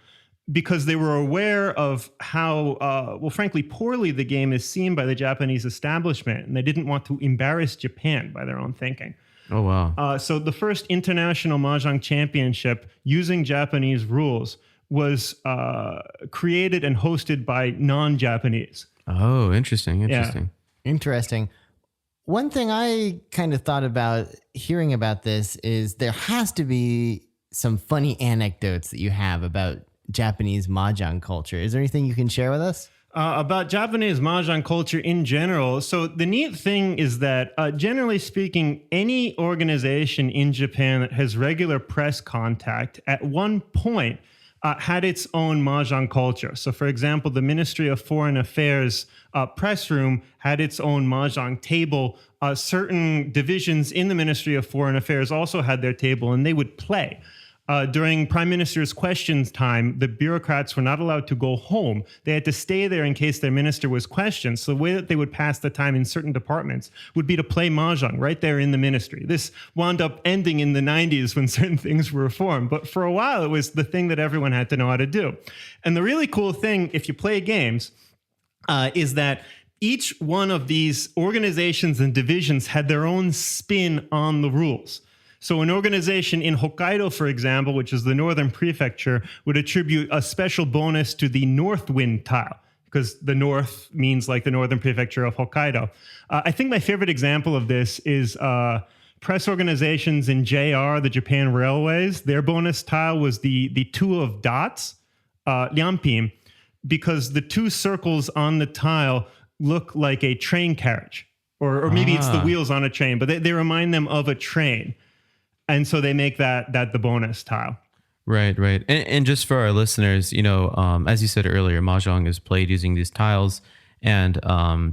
because they were aware of how, frankly, poorly the game is seen by the Japanese establishment, and they didn't want to embarrass Japan by their own thinking. Oh, wow. So the first international mahjong championship using Japanese rules was created and hosted by non-Japanese. Oh, interesting. Interesting. One thing I kind of thought about hearing about this is there has to be some funny anecdotes that you have about Japanese mahjong culture. Is there anything you can share with us? About Japanese mahjong culture in general. So the neat thing is that, generally speaking, any organization in Japan that has regular press contact at one point had its own mahjong culture. So, for example, the Ministry of Foreign Affairs press room had its own mahjong table. Certain divisions in the Ministry of Foreign Affairs also had their table, and they would play. During Prime Minister's questions time, the bureaucrats were not allowed to go home. They had to stay there in case their minister was questioned. So the way that they would pass the time in certain departments would be to play mahjong right there in the ministry. This wound up ending in the 90s when certain things were reformed. But for a while, it was the thing that everyone had to know how to do. And the really cool thing, if you play games, is that each one of these organizations and divisions had their own spin on the rules. So an organization in Hokkaido, for example, which is the northern prefecture, would attribute a special bonus to the north wind tile, because the north means like the northern prefecture of Hokkaido. I think my favorite example of this is press organizations in JR, the Japan Railways. Their bonus tile was the two of dots, Lyampim, because the two circles on the tile look like a train carriage, or maybe it's the wheels on a train, but they remind them of a train. And so they make that the bonus tile. Right. And just for our listeners, as you said earlier, mahjong is played using these tiles, and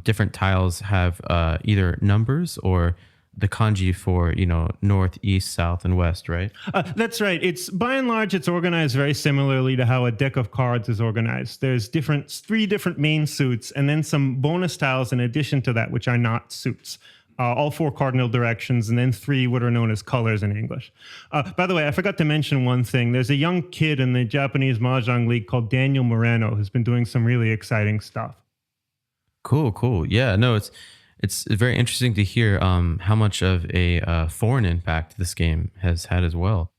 different tiles have either numbers or the kanji for, north, east, south, and west, right? That's right. It's by and large, it's organized very similarly to how a deck of cards is organized. There's three different main suits, and then some bonus tiles in addition to that, which are not suits. All four cardinal directions, and then three what are known as colors in English. By the way, I forgot to mention one thing. There's a young kid in the Japanese Mahjong League called Daniel Moreno, who's been doing some really exciting stuff. Cool. Yeah, no, it's very interesting to hear how much of a foreign impact this game has had as well.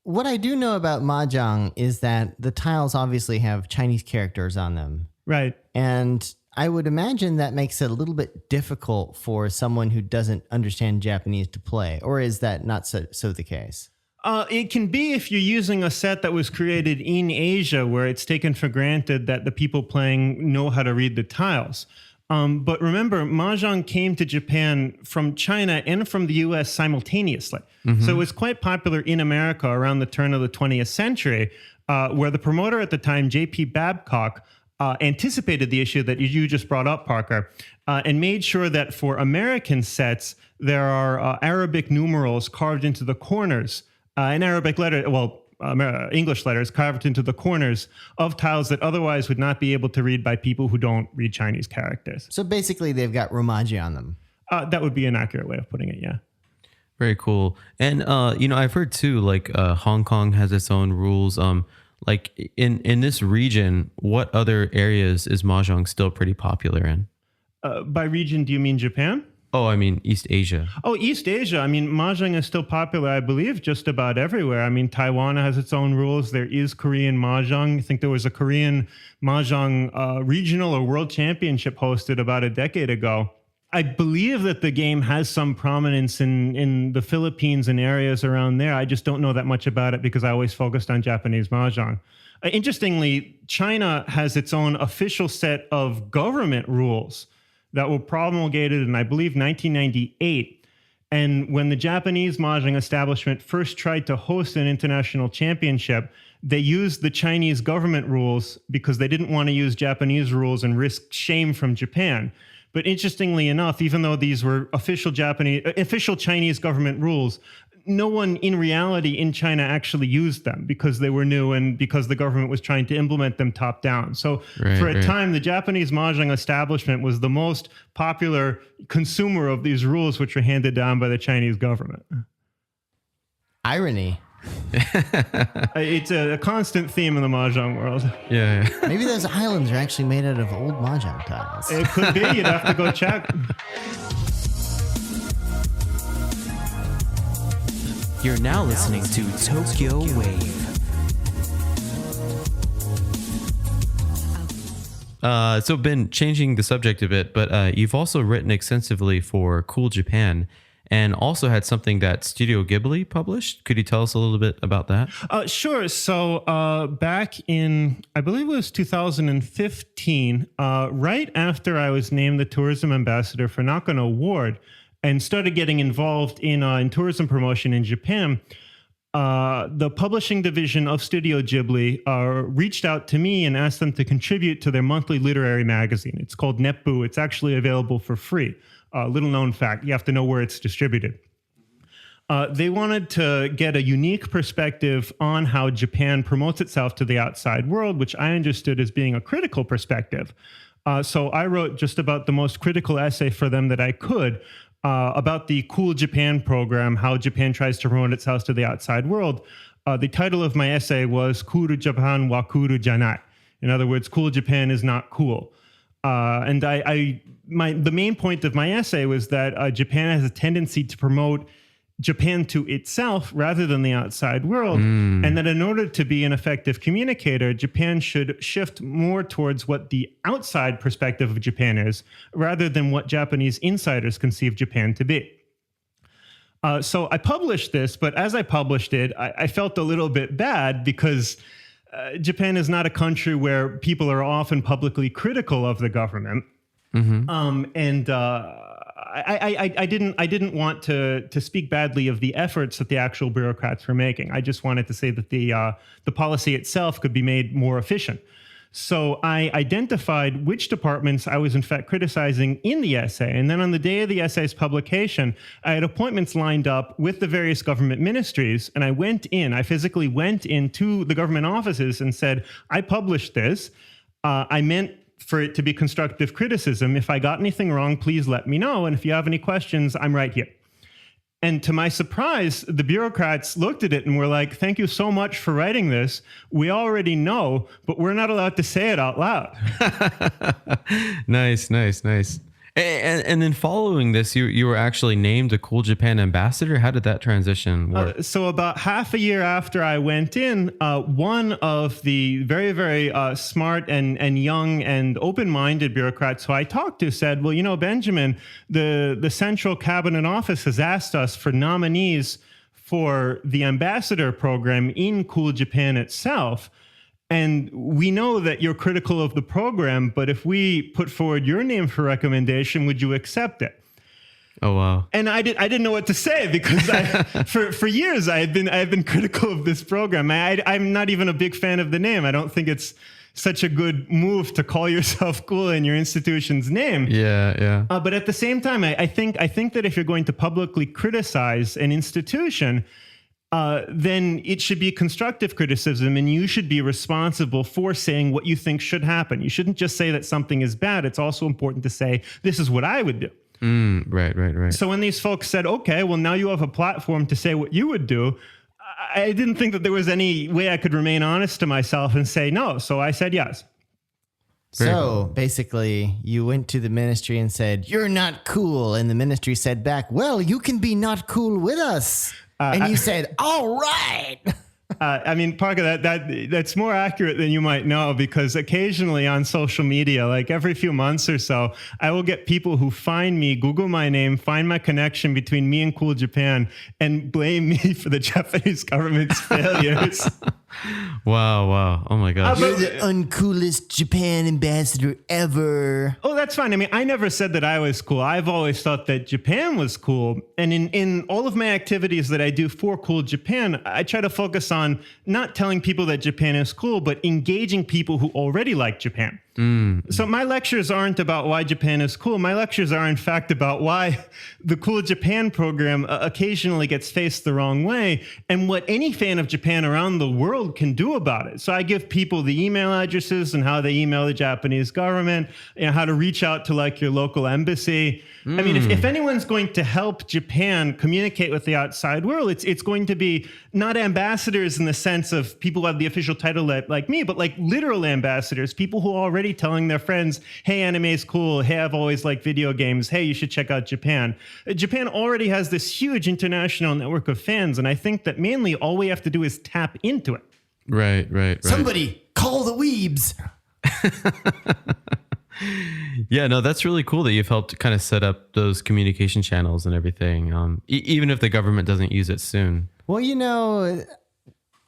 What I do know about mahjong is that the tiles obviously have Chinese characters on them. Right. And I would imagine that makes it a little bit difficult for someone who doesn't understand Japanese to play. Or is that not so the case? It can be if you're using a set that was created in Asia, where it's taken for granted that the people playing know how to read the tiles. But remember, mahjong came to Japan from China and from the US simultaneously. Mm-hmm. So it was quite popular in America around the turn of the 20th century, where the promoter at the time, J.P. Babcock, anticipated the issue that you just brought up, Parker, and made sure that for American sets, there are Arabic numerals carved into the corners, in Arabic letter, English letters carved into the corners of tiles that otherwise would not be able to read by people who don't read Chinese characters. So basically, they've got romaji on them. That would be an accurate way of putting it, yeah. Very cool. And I've heard too, like Hong Kong has its own rules. Like in this region, what other areas is mahjong still pretty popular in? By region, do you mean Japan? Oh, I mean East Asia. Oh, East Asia. I mean, mahjong is still popular, I believe, just about everywhere. I mean, Taiwan has its own rules. There is Korean mahjong. I think there was a Korean mahjong regional or world championship hosted about a decade ago. I believe that the game has some prominence in the Philippines and areas around there. I just don't know that much about it because I always focused on Japanese mahjong. Interestingly, China has its own official set of government rules that were promulgated in, I believe, 1998. And when the Japanese mahjong establishment first tried to host an international championship, they used the Chinese government rules because they didn't want to use Japanese rules and risk shame from Japan. But interestingly enough, even though these were official Chinese government rules, no one in reality in China actually used them because they were new and because the government was trying to implement them top down. So for a time, the Japanese mahjong establishment was the most popular consumer of these rules, which were handed down by the Chinese government. Irony. It's a constant theme in the mahjong world. Yeah. Maybe those islands are actually made out of old mahjong tiles. It could be. You'd have to go check. You're now listening to Tokyo Wave. So Ben, changing the subject a bit, but you've also written extensively for Cool Japan and also had something that Studio Ghibli published. Could you tell us a little bit about that? Sure. So back in, I believe it was 2015, right after I was named the tourism ambassador for Nakano Ward, and started getting involved in tourism promotion in Japan, the publishing division of Studio Ghibli reached out to me and asked them to contribute to their monthly literary magazine. It's called Nepbu. It's actually available for free. Little known fact, you have to know where it's distributed. They wanted to get a unique perspective on how Japan promotes itself to the outside world, which I understood as being a critical perspective. So I wrote just about the most critical essay for them that I could, about the Cool Japan program, how Japan tries to promote itself to the outside world. The title of my essay was Kuru Japan wa Kuru Janai. In other words, Cool Japan is not cool. And the main point of my essay was that Japan has a tendency to promote Japan to itself rather than the outside world, and that in order to be an effective communicator, Japan should shift more towards what the outside perspective of Japan is, rather than what Japanese insiders conceive Japan to be. So I published this, but as I published it, I felt a little bit bad because Japan is not a country where people are often publicly critical of the government. I didn't want to speak badly of the efforts that the actual bureaucrats were making. I just wanted to say that the policy itself could be made more efficient. So I identified which departments I was in fact criticizing in the essay. And then on the day of the essay's publication, I had appointments lined up with the various government ministries. And I physically went into the government offices and said, I published this. I meant for it to be constructive criticism. If I got anything wrong, please let me know. And if you have any questions, I'm right here. And to my surprise, the bureaucrats looked at it and were like, thank you so much for writing this. We already know, but we're not allowed to say it out loud. Nice. And then following this, you were actually named a Cool Japan ambassador. How did that transition work? So about half a year after I went in, one of the very, very smart and young and open-minded bureaucrats who I talked to said, well, you know, Benjamin, the Central Cabinet Office has asked us for nominees for the ambassador program in Cool Japan itself. And we know that you're critical of the program, but if we put forward your name for recommendation, would you accept it? Oh, wow. And I didn't know what to say because for years I had been critical of this program. I'm not even a big fan of the name. I don't think it's such a good move to call yourself cool in your institution's name. Yeah. But at the same time, I think that if you're going to publicly criticize an institution, then it should be constructive criticism, and you should be responsible for saying what you think should happen. You shouldn't just say that something is bad. It's also important to say, this is what I would do. Right. So when these folks said, okay, well, now you have a platform to say what you would do, I didn't think that there was any way I could remain honest to myself and say no. So I said yes. So basically, you went to the ministry and said, "You're not cool." And the ministry said back, "Well, you can be not cool with us." And you said, "All right." I mean, Parker, that's more accurate than you might know, because occasionally on social media, like every few months or so, I will get people who find me, Google my name, find my connection between me and Cool Japan, and blame me for the Japanese government's failures. Wow. Oh my gosh. You're the uncoolest Japan ambassador ever. Oh, that's fine. I mean, I never said that I was cool. I've always thought that Japan was cool. And in all of my activities that I do for Cool Japan, I try to focus on not telling people that Japan is cool, but engaging people who already like Japan. So my lectures aren't about why Japan is cool. My lectures are, in fact, about why the Cool Japan program occasionally gets faced the wrong way, and what any fan of Japan around the world can do about it. So I give people the email addresses and how they email the Japanese government, how to reach out to like your local embassy. I mean, if anyone's going to help Japan communicate with the outside world, it's going to be not ambassadors in the sense of people who have the official title like me, but like literal ambassadors, people who are already telling their friends, hey, anime is cool. Hey, I've always liked video games. Hey, you should check out Japan. Japan already has this huge international network of fans, and I think that mainly all we have to do is tap into it. Right. Somebody call the weebs. Yeah, no, that's really cool that you've helped kind of set up those communication channels and everything, even if the government doesn't use it soon. Well,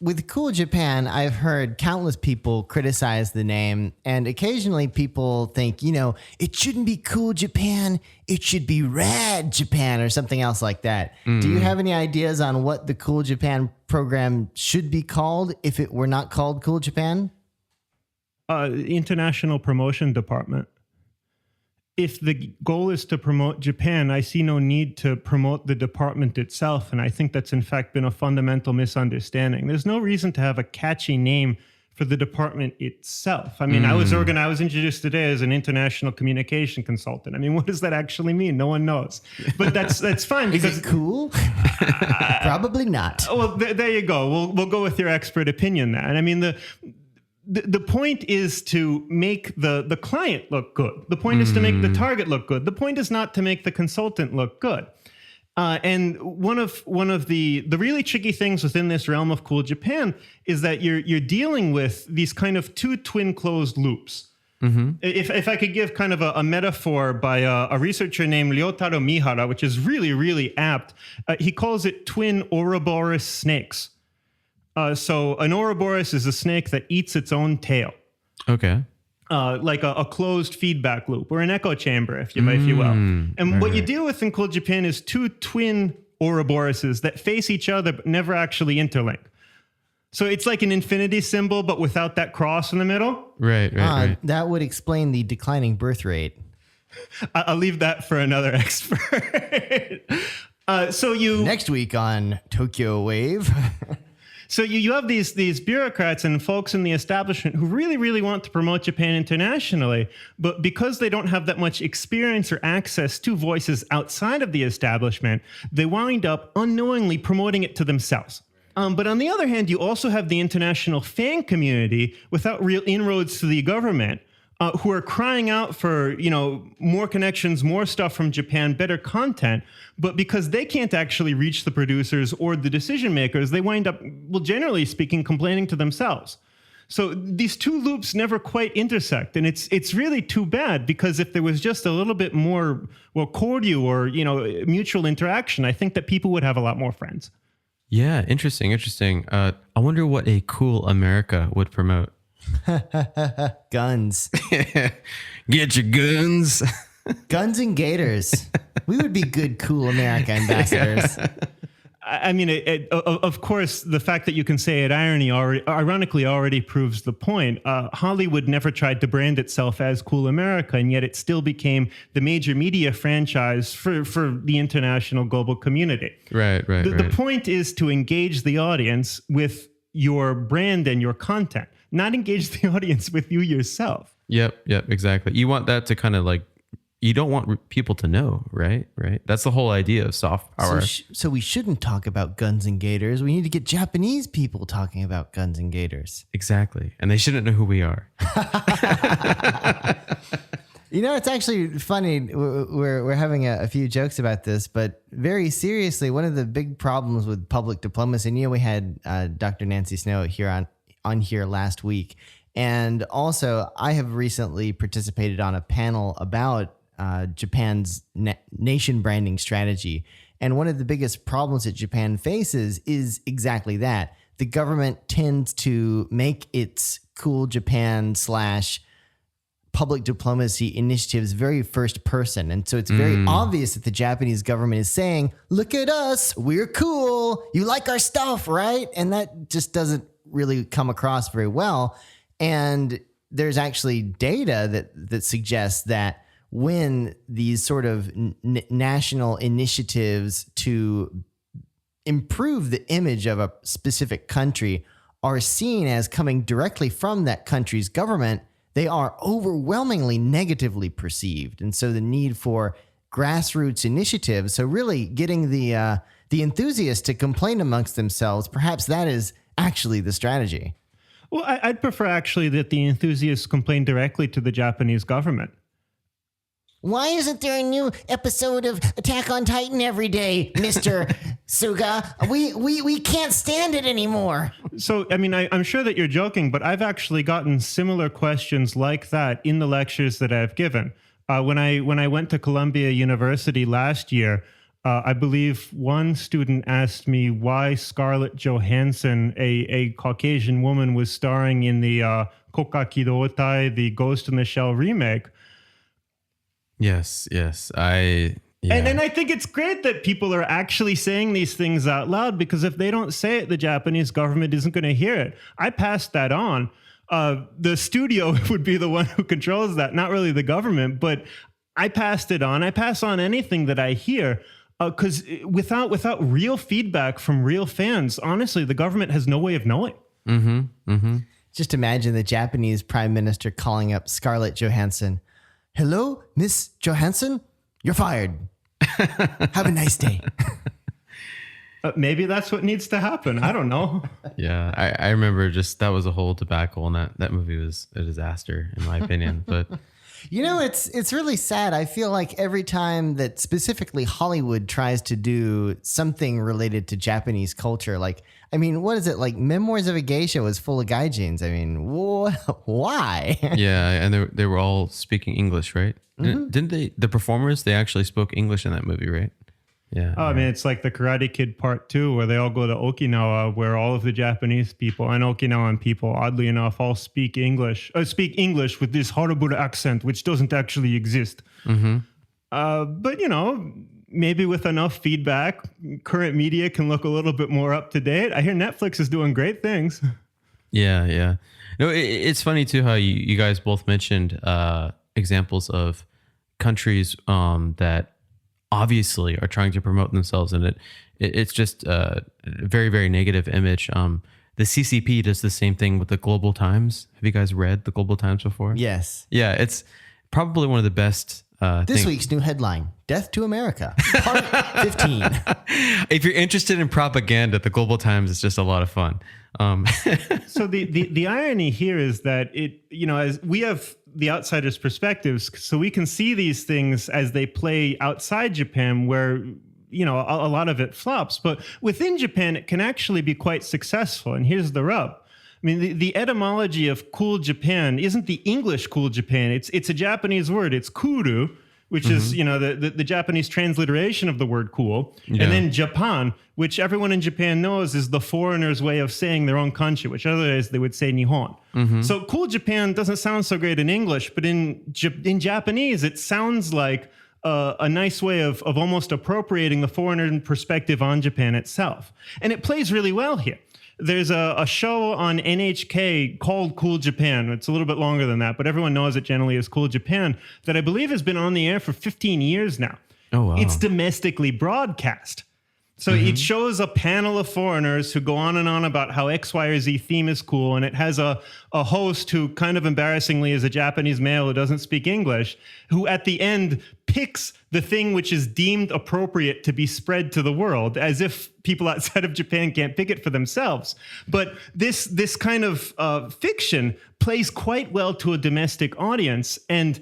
with Cool Japan, I've heard countless people criticize the name, and occasionally people think, it shouldn't be Cool Japan, it should be Rad Japan or something else like that. Do you have any ideas on what the Cool Japan program should be called if it were not called Cool Japan? International Promotion Department. If the goal is to promote Japan, I see no need to promote the department itself. And I think that's in fact been a fundamental misunderstanding. There's no reason to have a catchy name for the department itself. I mean, I was introduced today as an international communication consultant. I mean, what does that actually mean? No one knows. But that's fine. Is it cool? Probably not. Well, there you go. We'll go with your expert opinion there. And I mean, the point is to make the client look good. The point is to make the target look good. The point is not to make the consultant look good. And one of the really tricky things within this realm of Cool Japan is that you're dealing with these kind of two twin closed loops. If I could give kind of a metaphor by a researcher named Ryotaro Mihara, which is really, really apt, he calls it twin Ouroboros snakes. So an Ouroboros is a snake that eats its own tail. Okay. Like a closed feedback loop or an echo chamber, if you will. And what you deal with in Cool Japan is two twin Ouroboroses that face each other but never actually interlink. So it's like an infinity symbol, but without that cross in the middle. Right. That would explain the declining birth rate. I'll leave that for another expert. Next week on Tokyo Wave. So you have these bureaucrats and folks in the establishment who really, really want to promote Japan internationally, but because they don't have that much experience or access to voices outside of the establishment, they wind up unknowingly promoting it to themselves. But on the other hand, you also have the international fan community without real inroads to the government, who are crying out for, more connections, more stuff from Japan, better content. But because they can't actually reach the producers or the decision makers, they wind up, generally speaking, complaining to themselves. So these two loops never quite intersect. And it's really too bad, because if there was just a little bit more, cordial or, mutual interaction, I think that people would have a lot more friends. Yeah, interesting. I wonder what a cool America would promote. Guns. Get your guns. Guns and gators. We would be good, cool America ambassadors. I mean, of course, the fact that you can say it ironically already proves the point. Hollywood never tried to brand itself as Cool America, and yet it still became the major media franchise for the international global community. Right. The point is to engage the audience with your brand and your content, not engage the audience with you yourself. Yep, exactly. You want that to kind of like, you don't want people to know, right? That's the whole idea of soft power. So we shouldn't talk about guns and gators. We need to get Japanese people talking about guns and gators. Exactly. And they shouldn't know who we are. You know, it's actually funny. We're having a few jokes about this, but very seriously, one of the big problems with public diplomacy, and we had Dr. Nancy Snow here on here last week. And also, I have recently participated on a panel about Japan's nation branding strategy. And one of the biggest problems that Japan faces is exactly that. The government tends to make its Cool Japan / public diplomacy initiatives very first person. And so it's very obvious that the Japanese government is saying, look at us, we're cool. You like our stuff, right? And that just doesn't really come across very well. And there's actually data that suggests that when these sort of national initiatives to improve the image of a specific country are seen as coming directly from that country's government, they are overwhelmingly negatively perceived. And so the need for grassroots initiatives, so really getting the enthusiasts to complain amongst themselves, perhaps that is actually the strategy. Well, I'd prefer actually that the enthusiasts complain directly to the Japanese government. Why isn't there a new episode of Attack on Titan every day, Mr. Suga? We can't stand it anymore. So, I mean, I'm sure that you're joking, but I've actually gotten similar questions like that in the lectures that I've given. When I went to Columbia University last year, I believe one student asked me why Scarlett Johansson, a Caucasian woman, was starring in the Koka Kidotai, the Ghost in the Shell remake. Yes. And I think it's great that people are actually saying these things out loud, because if they don't say it, the Japanese government isn't going to hear it. I passed that on. The studio would be the one who controls that, not really the government, but I passed it on. I pass on anything that I hear, because without real feedback from real fans, honestly, the government has no way of knowing. Just imagine the Japanese prime minister calling up Scarlett Johansson. Hello, Miss Johansson? You're fired. Have a nice day. Maybe that's what needs to happen. I don't know. Yeah, I remember that was a whole debacle, and that movie was a disaster, in my opinion. But you know, it's really sad. I feel like every time that specifically Hollywood tries to do something related to Japanese culture, like, I mean, what is it? Like Memoirs of a Geisha was full of gaijins. I mean, why? Yeah, and they were all speaking English, right? Didn't they? The performers, they actually spoke English in that movie, right? Yeah. Oh, I mean, it's like the Karate Kid Part 2, where they all go to Okinawa, where all of the Japanese people and Okinawan people, oddly enough, all speak English with this horrible accent, which doesn't actually exist. But, you know, maybe with enough feedback, current media can look a little bit more up to date. I hear Netflix is doing great things. Yeah. No, it's funny, too, how you guys both mentioned examples of countries that obviously are trying to promote themselves, and it's just a very, very negative image. The CCP does the same thing with the Global Times. Have you guys read the Global Times before? Yes. Yeah, it's probably one of the best. This week's new headline: Death to America, Part 15. If you're interested in propaganda, the Global Times is just a lot of fun. So the irony here is that as we have the outsider's perspectives, so we can see these things as they play outside Japan, where a lot of it flops, but within Japan it can actually be quite successful. And here's the rub. I mean, the etymology of cool Japan isn't the English cool Japan. It's a Japanese word. It's kuru, which is, the Japanese transliteration of the word cool. Yeah. And then Japan, which everyone in Japan knows is the foreigner's way of saying their own country, which otherwise they would say Nihon. So cool Japan doesn't sound so great in English, but in Japanese, it sounds like a nice way of almost appropriating the foreigner perspective on Japan itself. And it plays really well here. There's a show on NHK called Cool Japan. It's a little bit longer than that, but everyone knows it generally as Cool Japan, that I believe has been on the air for 15 years now. Oh, wow. It's domestically broadcast. So it shows a panel of foreigners who go on and on about how X, Y, or Z theme is cool. And it has a host who kind of embarrassingly is a Japanese male who doesn't speak English, who at the end picks the thing which is deemed appropriate to be spread to the world, as if people outside of Japan can't pick it for themselves. But this kind of fiction plays quite well to a domestic audience. And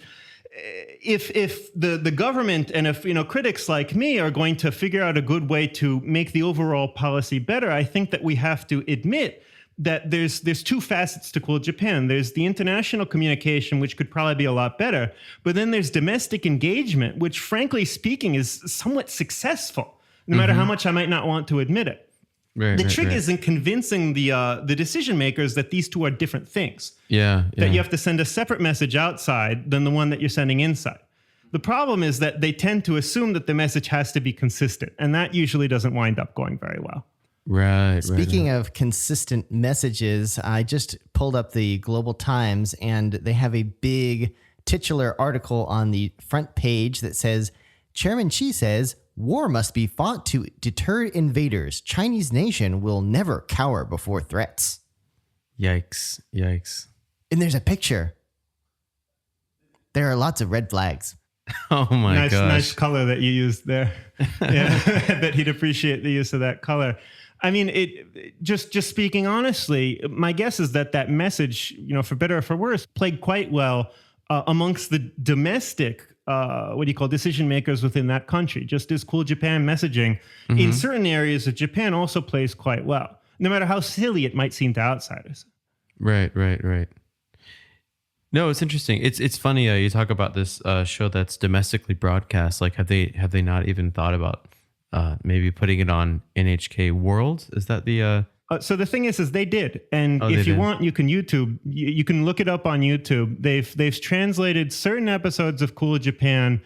if the government and if critics like me are going to figure out a good way to make the overall policy better, I think that we have to admit that there's two facets to Cool Japan. There's the international communication, which could probably be a lot better, but then there's domestic engagement, which frankly speaking is somewhat successful, no matter how much I might not want to admit it. The trick is in convincing the decision makers that these two are different things. Yeah. That you have to send a separate message outside than the one that you're sending inside. The problem is that they tend to assume that the message has to be consistent, and that usually doesn't wind up going very well. Right. Speaking of consistent messages, I just pulled up the Global Times, and they have a big titular article on the front page that says, Chairman Xi says, war must be fought to deter invaders. Chinese nation will never cower before threats. Yikes. And there's a picture. There are lots of red flags. Oh my gosh. Nice color that you used there. Yeah, I bet he'd appreciate the use of that color. I mean, just speaking honestly, my guess is that message, for better or for worse, played quite well amongst the domestic decision makers within that country. Just as Cool Japan messaging in certain areas of Japan also plays quite well, no matter how silly it might seem to outsiders. Right. No, it's interesting. It's funny. You talk about this show that's domestically broadcast. Like, have they not even thought about maybe putting it on NHK World? Is that the? So the thing is they did, and if you want, you can YouTube. You can look it up on YouTube. They've translated certain episodes of Cool Japan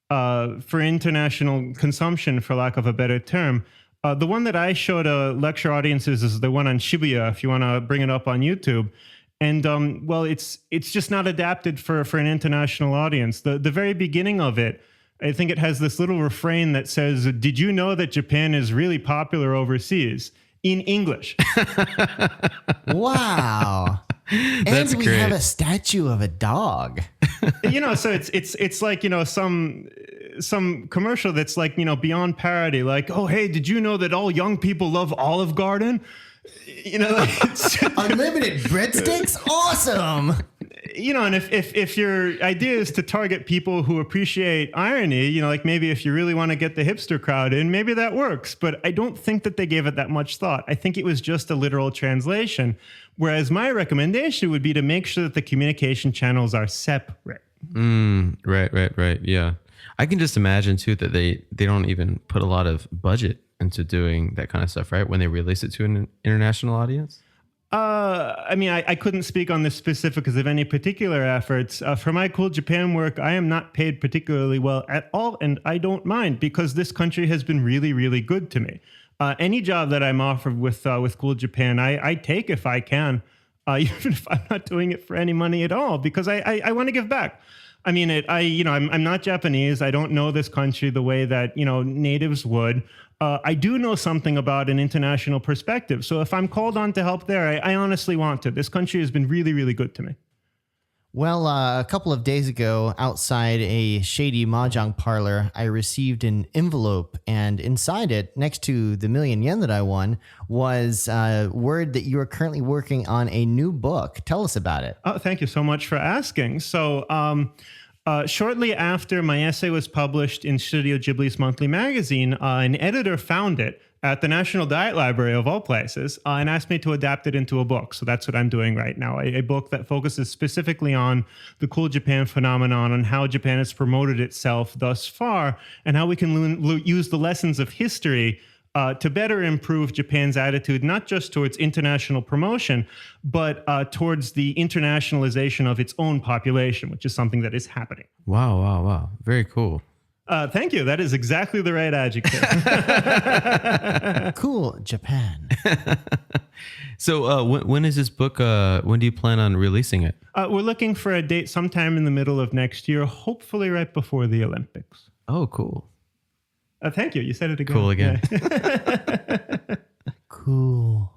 for international consumption, for lack of a better term. The one that I showed lecture audiences is the one on Shibuya. If you want to bring it up on YouTube. And it's just not adapted for an international audience. The very beginning of it, I think it has this little refrain that says, "Did you know that Japan is really popular overseas?" in English. Wow. That's and we great. have a statue of a dog. So it's like, some commercial that's like, beyond parody, like, "Oh, hey, did you know that all young people love Olive Garden?" Unlimited breadsticks? Awesome. And if your idea is to target people who appreciate irony, like maybe if you really want to get the hipster crowd in, maybe that works. But I don't think that they gave it that much thought. I think it was just a literal translation. Whereas my recommendation would be to make sure that the communication channels are separate. Right. Yeah. I can just imagine too that they don't even put a lot of budget into doing that kind of stuff, right? When they release it to an international audience? I couldn't speak on the specifics of any particular efforts. For my Cool Japan work, I am not paid particularly well at all, and I don't mind because this country has been really, really good to me. Any job that I'm offered with Cool Japan, I take if I can, even if I'm not doing it for any money at all, because I want to give back. I mean, I'm not Japanese. I don't know this country the way that, natives would. I do know something about an international perspective. So if I'm called on to help there, I honestly want to. This country has been really, really good to me. Well, a couple of days ago, outside a shady mahjong parlor, I received an envelope, and inside it, next to the $1,000,000 that I won, was word that you are currently working on a new book. Tell us about it. Oh, thank you so much for asking. So, shortly after my essay was published in Studio Ghibli's monthly magazine, an editor found it at the National Diet Library of all places and asked me to adapt it into a book. So that's what I'm doing right now, a book that focuses specifically on the Cool Japan phenomenon and how Japan has promoted itself thus far and how we can use the lessons of history to better improve Japan's attitude, not just towards international promotion, but towards the internationalization of its own population, which is something that is happening. Wow. Very cool. Thank you. That is exactly the right adjective. Cool Japan. So when is this book? When do you plan on releasing it? We're looking for a date sometime in the middle of next year, hopefully right before the Olympics. Oh, cool. Thank you. You said it again. Cool again. Yeah. Cool.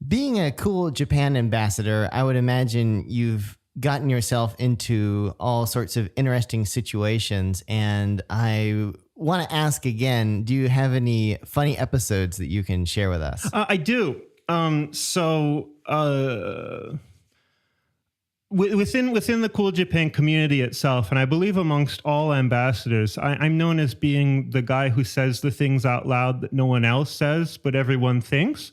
Being a Cool Japan ambassador, I would imagine you've gotten yourself into all sorts of interesting situations. And I want to ask again, do you have any funny episodes that you can share with us? I do. Within the Cool Japan community itself, and I believe amongst all ambassadors, I'm known as being the guy who says the things out loud that no one else says, but everyone thinks.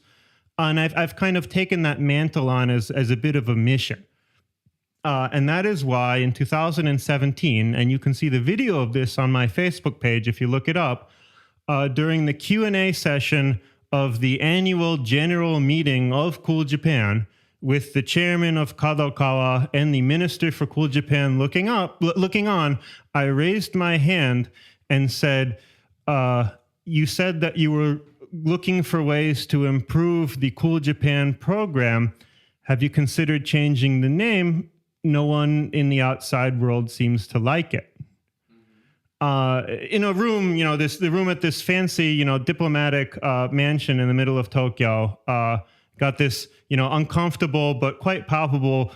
And I've kind of taken that mantle on as a bit of a mission. And that is why in 2017, and you can see the video of this on my Facebook page if you look it up, during the Q&A session of the annual general meeting of Cool Japan, with the chairman of Kadokawa and the minister for Cool Japan looking on, I raised my hand and said, you said that you were looking for ways to improve the Cool Japan program. Have you considered changing the name? No one in the outside world seems to like it. In a room, the room at this fancy, diplomatic mansion in the middle of Tokyo, got this, uncomfortable but quite palpable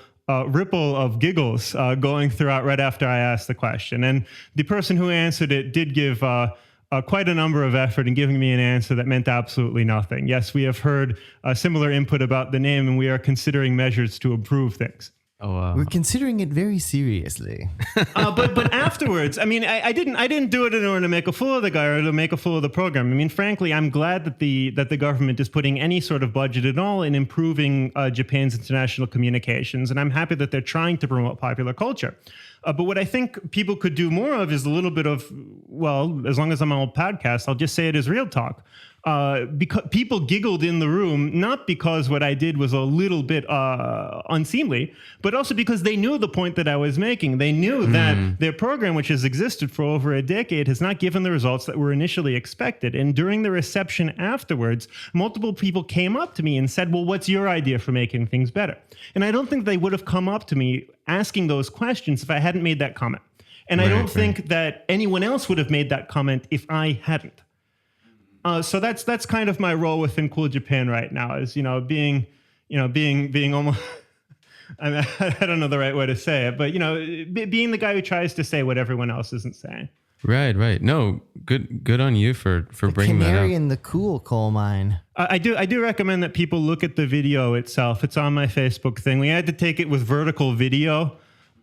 ripple of giggles going throughout right after I asked the question. And the person who answered it did give quite a number of effort in giving me an answer that meant absolutely nothing. Yes, we have heard similar input about the name, and we are considering measures to improve things. Oh, wow. We're considering it very seriously. But afterwards, I mean, I didn't do it in order to make a fool of the guy or to make a fool of the program. I mean, frankly, I'm glad that the government is putting any sort of budget at all in improving Japan's international communications, and I'm happy that they're trying to promote popular culture. But what I think people could do more of is a little bit of, well, as long as I'm on a podcast, I'll just say it as real talk. Because people giggled in the room, not because what I did was a little bit unseemly, but also because they knew the point that I was making. They knew that their program, which has existed for over a decade, has not given the results that were initially expected. And during the reception afterwards, multiple people came up to me and said, well, what's your idea for making things better? And I don't think they would have come up to me asking those questions if I hadn't made that comment. And I don't think that anyone else would have made that comment if I hadn't. So that's kind of my role within Cool Japan right now, is being almost I don't know the right way to say it, but being the guy who tries to say what everyone else isn't saying. Right. No, good on you for bringing that up. Canary in the coal mine. I do recommend that people look at the video itself. It's on my Facebook thing. We had to take it with vertical video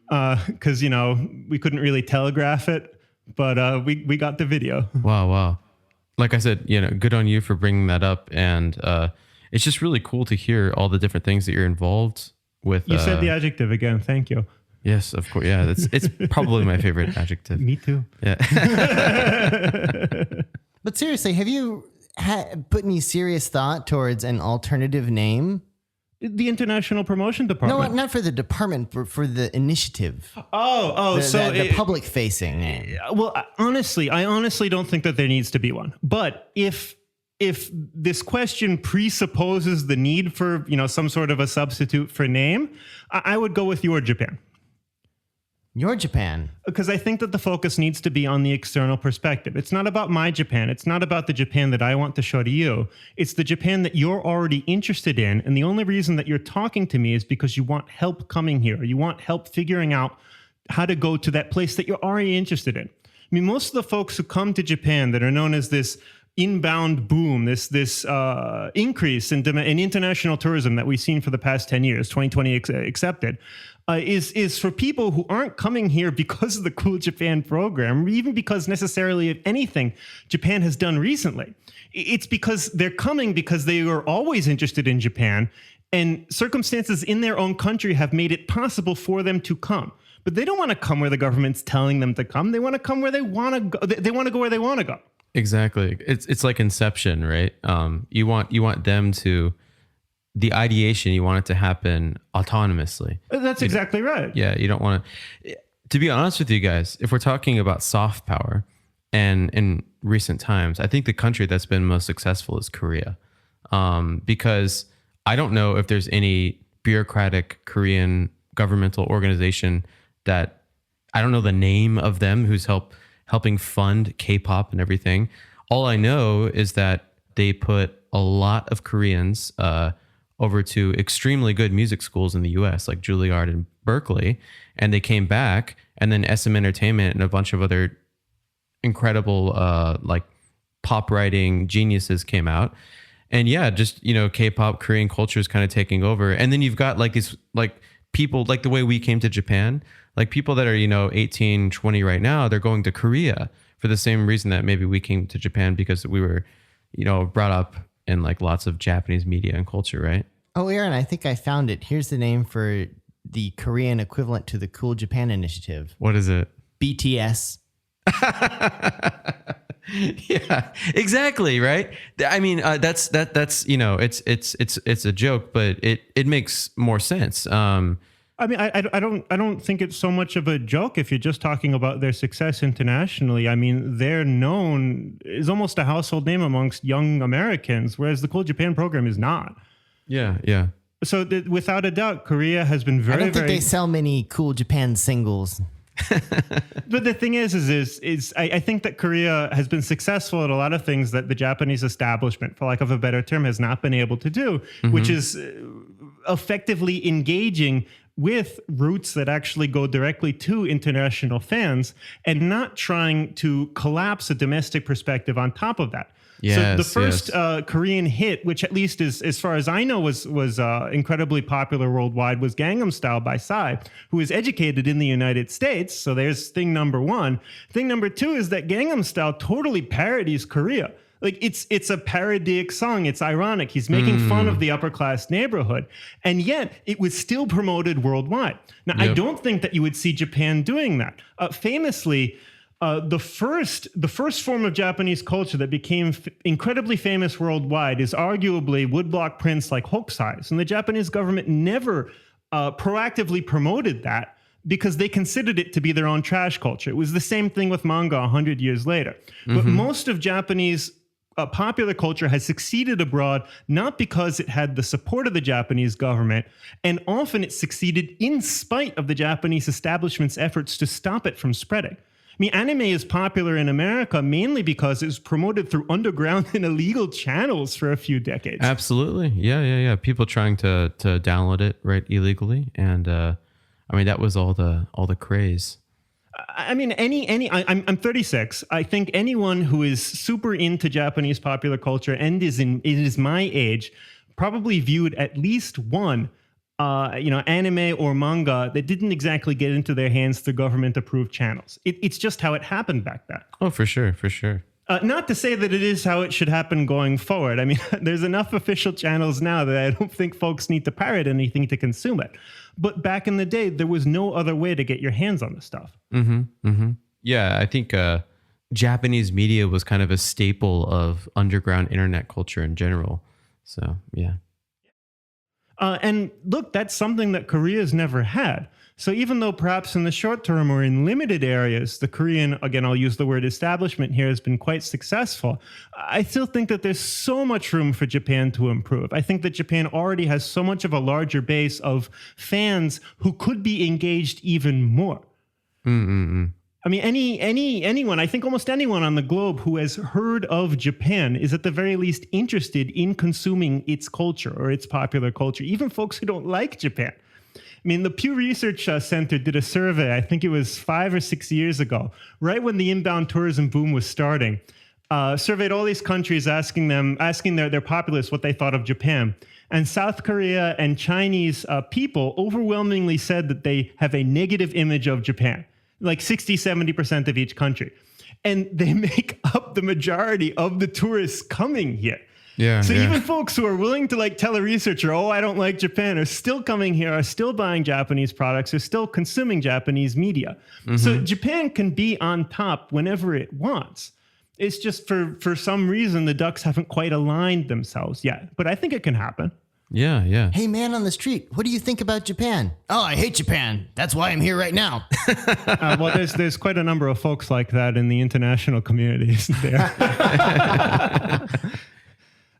because we couldn't really telegraph it, but we got the video. Wow. Like I said, good on you for bringing that up. And it's just really cool to hear all the different things that you're involved with. You said the adjective again. Thank you. Yes, of course. Yeah, it's probably my favorite adjective. Me too. Yeah. But seriously, have you put any serious thought towards an alternative name? The International Promotion Department. No, not for the department, but for the initiative. The public facing name. Well, I honestly don't think that there needs to be one. But if this question presupposes the need for some sort of a substitute for name, I would go with Your Japan. Your Japan. Because I think that the focus needs to be on the external perspective. It's not about my Japan. It's not about the Japan that I want to show to you. It's the Japan that you're already interested in. And the only reason that you're talking to me is because you want help coming here. You want help figuring out how to go to that place that you're already interested in. I mean, most of the folks who come to Japan that are known as this inbound boom, this increase in international tourism that we've seen for the past 10 years, 2020 accepted, is for people who aren't coming here because of the Cool Japan program, or even because necessarily of anything Japan has done recently. It's because they're coming because they were always interested in Japan, and circumstances in their own country have made it possible for them to come. But they don't want to come where the government's telling them to come. They want to come where they want to go. They want to go where they want to go. Exactly. It's like Inception, right? You want them to. The ideation, you want it to happen autonomously. That's exactly right. Yeah, you don't want to be honest with you guys, if we're talking about soft power, And in recent times, I think the country that's been most successful is Korea. Because I don't know if there's any bureaucratic Korean governmental organization that, I don't know the name of them, who's helping fund K-pop and everything. All I know is that they put a lot of Koreans over to extremely good music schools in the US, like Juilliard and Berkeley. And they came back, and then SM Entertainment and a bunch of other incredible like pop writing geniuses came out. And yeah, just, K-pop, Korean culture is kind of taking over. And then you've got like these like people, like the way we came to Japan, like people that are, 18, 20 right now, they're going to Korea for the same reason that maybe we came to Japan, because we were, brought up in like lots of Japanese media and culture, right? Oh, Aaron, I think I found it. Here's the name for the Korean equivalent to the Cool Japan Initiative. What is it? BTS. Yeah, exactly. Right. I mean, that's it's a joke, but it makes more sense. I mean, I don't think it's so much of a joke if you're just talking about their success internationally. I mean, they're known is almost a household name amongst young Americans, whereas the Cool Japan program is not. Yeah, yeah. So without a doubt, Korea has been very, I don't think they sell many Cool Japan singles. But the thing is I think that Korea has been successful at a lot of things that the Japanese establishment, for lack of a better term, has not been able to do, which is effectively engaging with roots that actually go directly to international fans and not trying to collapse a domestic perspective on top of that. Yes, so the first Korean hit, which at least is, as far as I know, was incredibly popular worldwide, was Gangnam Style by Psy, who is educated in the United States. So there's thing number one. Thing number two is that Gangnam Style totally parodies Korea. Like it's a parodic song. It's ironic. He's making fun of the upper class neighborhood, and yet it was still promoted worldwide. Now, I don't think that you would see Japan doing that. Famously, the first form of Japanese culture that became incredibly famous worldwide is arguably woodblock prints like Hokusai's, and the Japanese government never proactively promoted that because they considered it to be their own trash culture. It was the same thing with manga 100 years later. But most of Japanese popular culture has succeeded abroad not because it had the support of the Japanese government, and often it succeeded in spite of the Japanese establishment's efforts to stop it from spreading. I mean, anime is popular in America mainly because it was promoted through underground and illegal channels for a few decades. Absolutely. Yeah. People trying to download it, right, illegally. And I mean, that was all the craze. I mean, I'm 36. I think anyone who is super into Japanese popular culture and is my age probably viewed at least one anime or manga that didn't exactly get into their hands through government-approved channels. It's just how it happened back then. Oh, for sure. Not to say that it is how it should happen going forward. I mean, there's enough official channels now that I don't think folks need to pirate anything to consume it. But back in the day, there was no other way to get your hands on the stuff. Yeah, I think Japanese media was kind of a staple of underground internet culture in general. So, yeah. And look, that's something that Korea's never had. So even though perhaps in the short term or in limited areas, the Korean, again, I'll use the word establishment here, has been quite successful, I still think that there's so much room for Japan to improve. I think that Japan already has so much of a larger base of fans who could be engaged even more. I mean, anyone, I think almost anyone on the globe who has heard of Japan is at the very least interested in consuming its culture or its popular culture, even folks who don't like Japan. I mean, the Pew Research Center did a survey, I think it was 5 or 6 years ago, right when the inbound tourism boom was starting, surveyed all these countries asking their populace what they thought of Japan. And South Korea and Chinese people overwhelmingly said that they have a negative image of Japan, like 60-70% of each country. And they make up the majority of the tourists coming here. Yeah. So even folks who are willing to like tell a researcher, oh, I don't like Japan, are still coming here, are still buying Japanese products, are still consuming Japanese media. So Japan can be on top whenever it wants. It's just for some reason, the ducks haven't quite aligned themselves yet. But I think it can happen. Yeah, yeah. Hey, man on the street, what do you think about Japan? Oh, I hate Japan. That's why I'm here right now. Well, there's quite a number of folks like that in the international community, isn't there?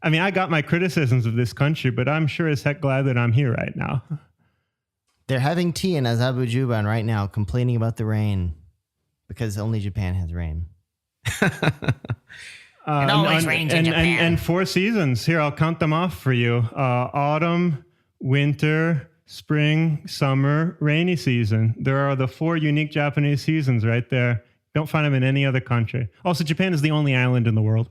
I mean, I got my criticisms of this country, but I'm sure as heck glad that I'm here right now. They're having tea in Azerbaijan right now, complaining about the rain because only Japan has rain. It always rains in Japan. And 4 seasons. Here, I'll count them off for you. Autumn, winter, spring, summer, rainy season. There are the 4 unique Japanese seasons right there. Don't find them in any other country. Also, Japan is the only island in the world.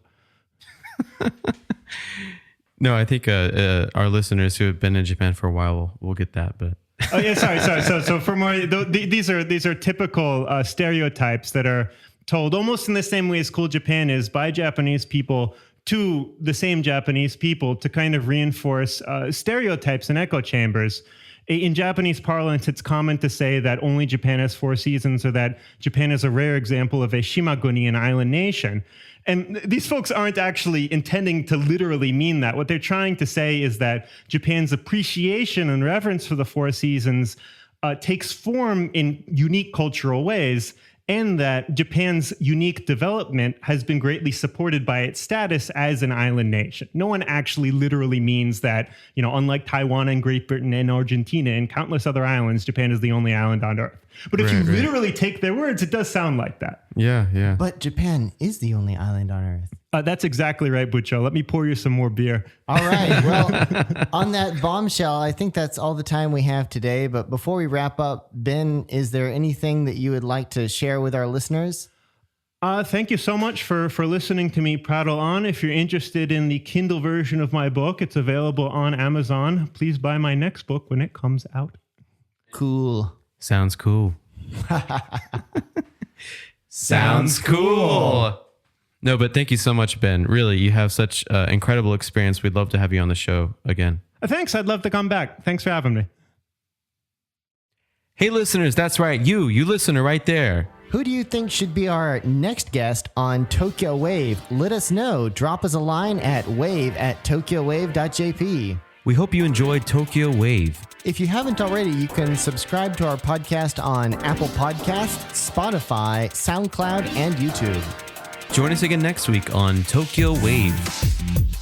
No, I think our listeners who have been in Japan for a while will get that, but... Oh yeah, sorry. So for more, these are typical stereotypes that are told almost in the same way as Cool Japan is by Japanese people to the same Japanese people to kind of reinforce stereotypes and echo chambers. In Japanese parlance, it's common to say that only Japan has 4 seasons, or that Japan is a rare example of a shimaguni, an island nation. And these folks aren't actually intending to literally mean that. What they're trying to say is that Japan's appreciation and reverence for the 4 seasons takes form in unique cultural ways, and that Japan's unique development has been greatly supported by its status as an island nation. No one actually literally means that, unlike Taiwan and Great Britain and Argentina and countless other islands, Japan is the only island on Earth. But if you literally take their words, it does sound like that. Yeah, yeah. But Japan is the only island on Earth. That's exactly right, Bucho. Let me pour you some more beer. All right. Well, on that bombshell, I think that's all the time we have today. But before we wrap up, Ben, is there anything that you would like to share with our listeners? Thank you so much for listening to me prattle on. If you're interested in the Kindle version of my book, it's available on Amazon. Please buy my next book when it comes out. Cool. Sounds cool. Sounds cool. No, but thank you so much, Ben. Really, you have such incredible experience. We'd love to have you on the show again. Thanks. I'd love to come back. Thanks for having me. Hey, listeners, that's right. You listener right there. Who do you think should be our next guest on Tokyo Wave? Let us know. Drop us a line at wave@tokyowave.jp. We hope you enjoyed Tokyo Wave. If you haven't already, you can subscribe to our podcast on Apple Podcasts, Spotify, SoundCloud, and YouTube. Join us again next week on Tokyo Wave.